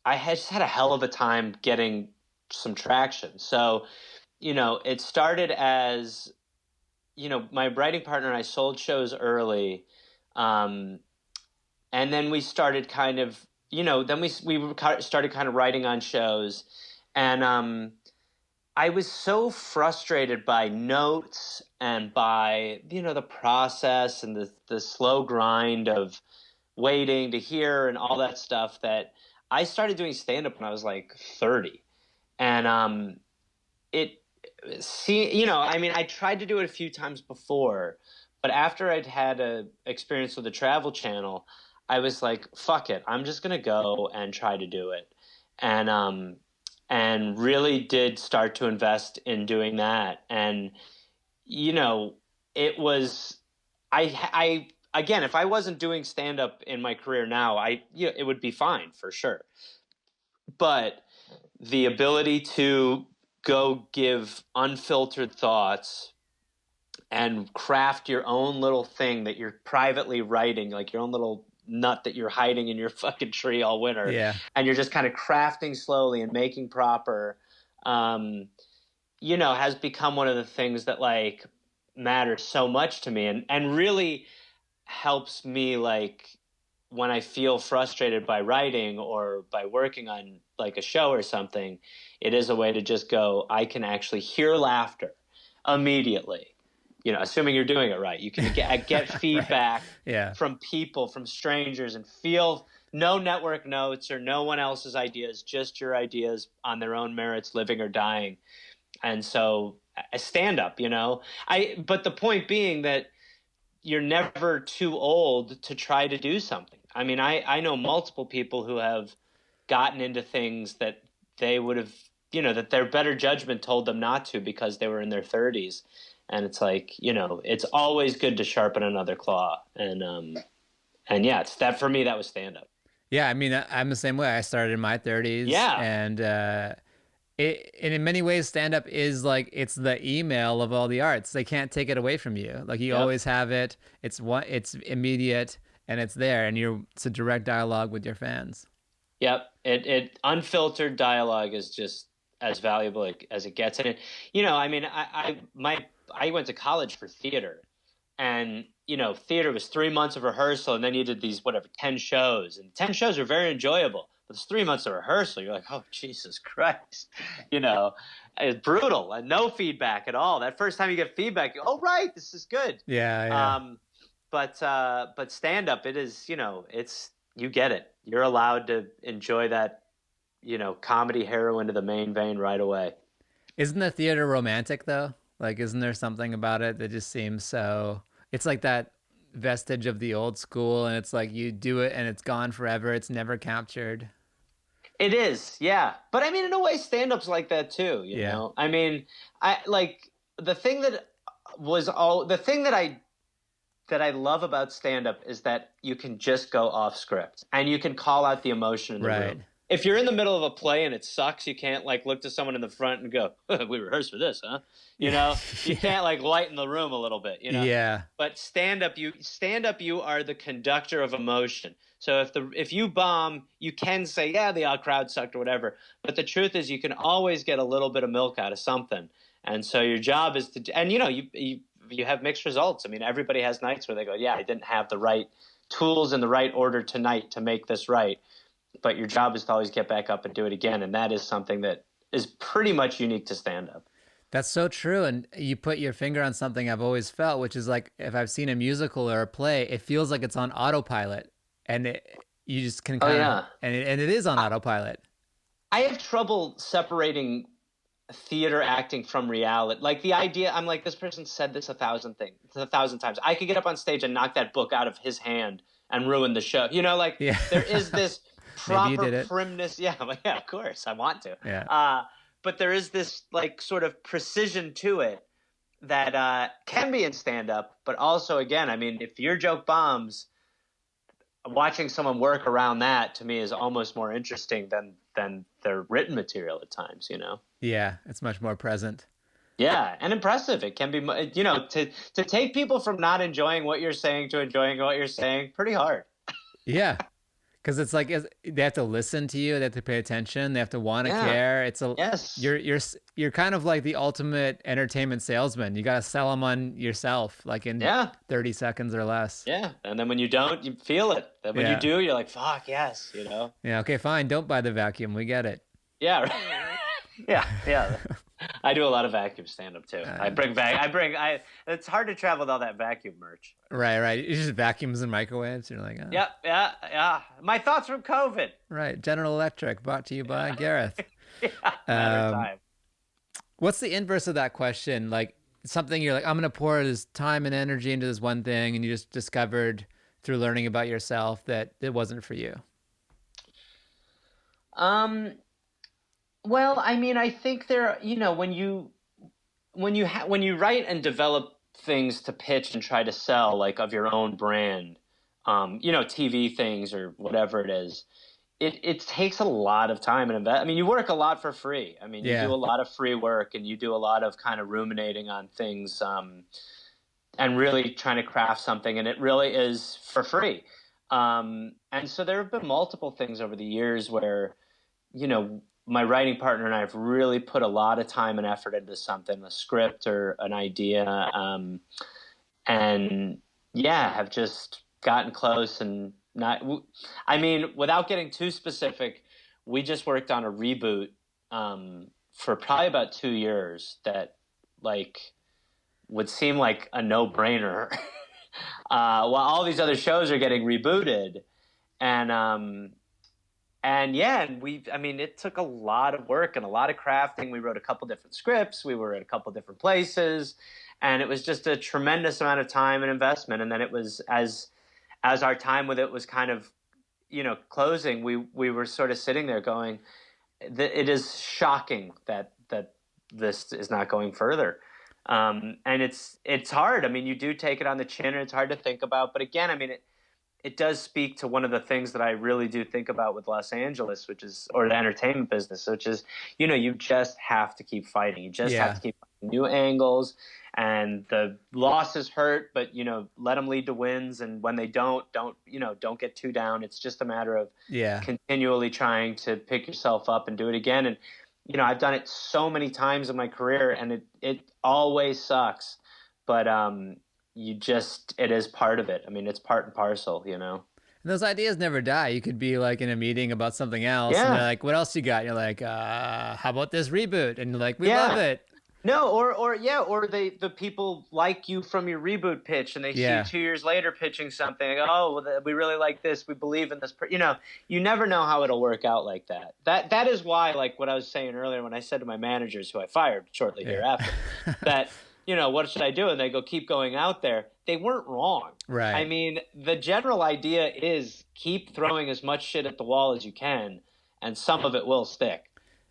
just had a hell of a time getting some traction. So, it started as, my writing partner and I sold shows early. Um, and then we started kind of, then we started kind of writing on shows. And I was so frustrated by notes and by, the process and the slow grind of waiting to hear and all that stuff that I started doing stand up when I was like 30. And it I mean, I tried to do it a few times before, but after I'd had a experience with the Travel Channel, I was like, fuck it, I'm just gonna go and try to do it. And really did start to invest in doing that. And it was I again, if I wasn't doing stand up in my career now, it would be fine for sure. But the ability to go give unfiltered thoughts and craft your own little thing that you're privately writing, like your own little nut that you're hiding in your fucking tree all winter. Yeah. And you're just kind of crafting slowly and making proper, has become one of the things that like matters so much to me and really helps me, like when I feel frustrated by writing or by working on like a show or something, it is a way to just go, I can actually hear laughter immediately. assuming you're doing it right, you can get Right. feedback Yeah. from people, from strangers, and feel no network notes or no one else's ideas, just your ideas on their own merits, living or dying. And so a stand up, but the point being that you're never too old to try to do something. I mean, I know multiple people who have gotten into things that they would have, that their better judgment told them not to because they were in their 30s. And it's like, it's always good to sharpen another claw. And yeah, it's that for me, that was stand up. Yeah, I mean, I'm the same way. I started in my 30s, Yeah. and and in many ways, stand up is like it's the email of all the arts. They can't take it away from you. Like you Yep. always have it. It's immediate and it's there, and it's a direct dialogue with your fans. Yep. It unfiltered dialogue is just as valuable as it gets. And I mean, I went to college for theater, and theater was 3 months of rehearsal, and then you did these 10 shows, and 10 shows are very enjoyable. But it's 3 months of rehearsal. You're like, oh Jesus Christ, it's brutal and no feedback at all. That first time you get feedback, oh right, this is good. Yeah, yeah. But stand up, it is, it's, you get it. You're allowed to enjoy that, comedy heroin to the main vein right away. Isn't the theater romantic though? Like, isn't there something about it that just seems so? It's like that vestige of the old school, and it's like you do it and it's gone forever. It's never captured. It is, yeah. But I mean, in a way, stand-up's like that too. Yeah. I mean, I like the thing that I love about stand-up is that you can just go off script and you can call out the emotion in the Right. room. If you're in the middle of a play and it sucks, you can't like look to someone in the front and go, "We rehearsed for this, huh?" You Yeah. can't like lighten the room a little bit, Yeah. But stand up, you are the conductor of emotion. So if you bomb, you can say, "Yeah, the crowd sucked" or whatever. But the truth is, you can always get a little bit of milk out of something. And so your job is to, and you have mixed results. I mean, everybody has nights where they go, "Yeah, I didn't have the right tools in the right order tonight to make this right." But your job is to always get back up and do it again. And that is something that is pretty much unique to stand up. That's so true. And you put your finger on something I've always felt, which is like if I've seen a musical or a play, it feels like it's on autopilot. And you just can Oh kind of, yeah. and it is on autopilot. I have trouble separating theater acting from reality. Like the idea, I'm like, this person said this 1,000 times. I could get up on stage and knock that book out of his hand and ruin the show. Like Yeah. there is this Maybe you proper did it. primness. Yeah, yeah, of course, I want to. Yeah. But there is this like sort of precision to it that can be in stand up, but also again, I mean, if your joke bombs, watching someone work around that to me is almost more interesting than their written material at times. Yeah. It's much more present. Yeah, and impressive. It can be, to take people from not enjoying what you're saying to enjoying what you're saying, pretty hard. Yeah. Because it's like they have to listen to you, they have to pay attention, they have to want to Yeah. care. Yes. You're kind of like the ultimate entertainment salesman. You got to sell them on yourself, like in Yeah. 30 seconds or less. Yeah. And then when you don't, you feel it. Then when Yeah. you do, you're like, fuck, yes, Yeah. Okay. Fine. Don't buy the vacuum. We get it. Yeah. Right. Yeah. Yeah. I do a lot of vacuum stand up too. It's hard to travel with all that vacuum merch. Right. Right. It's just vacuums and microwaves. You're like, oh. Yep. Yeah. Yeah. My thoughts from COVID. Right. General Electric, brought to you by Gareth. Yeah. Matter of time. What's the inverse of that question? Like something you're like, I'm going to pour this time and energy into this one thing, and you just discovered through learning about yourself that it wasn't for you. Well, I mean, I think when you write and develop things to pitch and try to sell, like of your own brand, TV things or whatever it is, it takes a lot of time and invest. I mean, you work a lot for free. I mean, you Yeah. do a lot of free work and you do a lot of kind of ruminating on things, and really trying to craft something, and it really is for free. And so there have been multiple things over the years where, my writing partner and I have really put a lot of time and effort into something, a script or an idea, and yeah, have just gotten close and not. I mean, without getting too specific, we just worked on a reboot for probably about 2 years that, like, would seem like a no-brainer, while all these other shows are getting rebooted. And yeah, I mean, it took a lot of work and a lot of crafting. We wrote a couple different scripts. We were at a couple different places, and it was just a tremendous amount of time and investment. And then it was as our time with it was kind of, closing, we were sort of sitting there going, it is shocking that this is not going further. And it's hard. I mean, you do take it on the chin, and it's hard to think about. But again, I mean, it does speak to one of the things that I really do think about with Los Angeles, or the entertainment business, which is, you just have to keep fighting. You just have to keep finding new angles, and the losses hurt, but, let them lead to wins. And when they don't get too down. It's just a matter of continually trying to pick yourself up and do it again. And, I've done it so many times in my career, and it always sucks, but, it is part of it. I mean, it's part and parcel, And those ideas never die. You could be like in a meeting about something else, and they're like, "What else you got?" And you're like, "How about this reboot?" And you're like, "We love it." No, or the people like you from your reboot pitch, and they see you 2 years later pitching something. Like, oh, well, we really like this. We believe in this. You never know how it'll work out like that. That is why, like what I was saying earlier, when I said to my managers, who I fired shortly thereafter, that. What should I do? And they go, keep going out there. They weren't wrong. Right. I mean, the general idea is keep throwing as much shit at the wall as you can, and some of it will stick.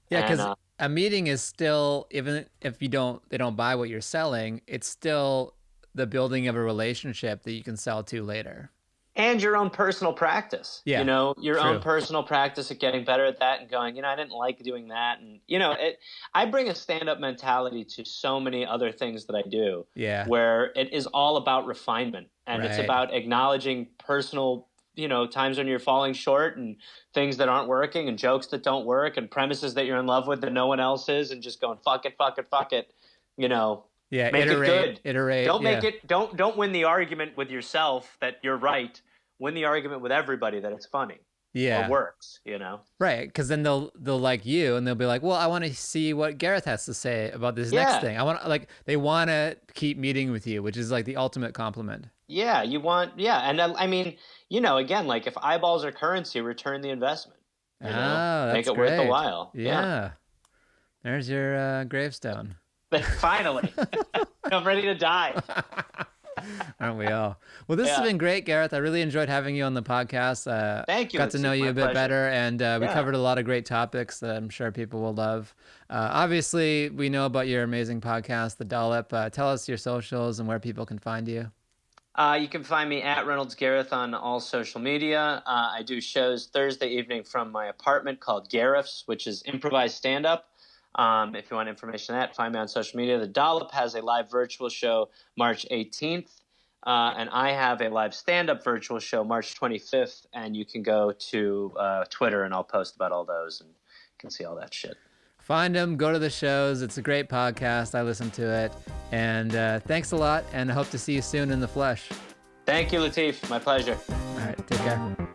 Yeah, because a meeting is still, even if they don't buy what you're selling, it's still the building of a relationship that you can sell to later. And your own personal practice, your own personal practice at getting better at that and going, I didn't like doing that. And, I bring a stand-up mentality to so many other things that I do, where it is all about refinement, and it's about acknowledging personal, times when you're falling short, and things that aren't working, and jokes that don't work, and premises that you're in love with that no one else is, and just going, fuck it. Yeah, make it good. Iterate. Don't make it. Don't win the argument with yourself that you're right. Win the argument with everybody that it's funny. Or works. Right, because then they'll like you, and they'll be like, well, I want to see what Gareth has to say about this next thing. They want to keep meeting with you, which is like the ultimate compliment. Yeah, you want. Yeah, and I mean, again, like if eyeballs are currency, return the investment. That's make it great. worth the while. Yeah. There's your gravestone. Finally, I'm ready to die. Aren't we all? Well, this has been great, Gareth. I really enjoyed having you on the podcast. Thank you. Got to know you a bit better, and we covered a lot of great topics that I'm sure people will love. Obviously, we know about your amazing podcast, The Dollop. Tell us your socials and where people can find you. You can find me at Reynolds Gareth on all social media. I do shows Thursday evening from my apartment called Gareth's, which is improvised stand-up. If you want information on that, find me on social media. The Dollop has a live virtual show March 18th, and I have a live stand-up virtual show March 25th, and you can go to Twitter, and I'll post about all those, and you can see all that shit. Find them, go to the shows. It's a great podcast. I listen to it. And thanks a lot, and I hope to see you soon in the flesh. Thank you, Latif. My pleasure. All right, take care.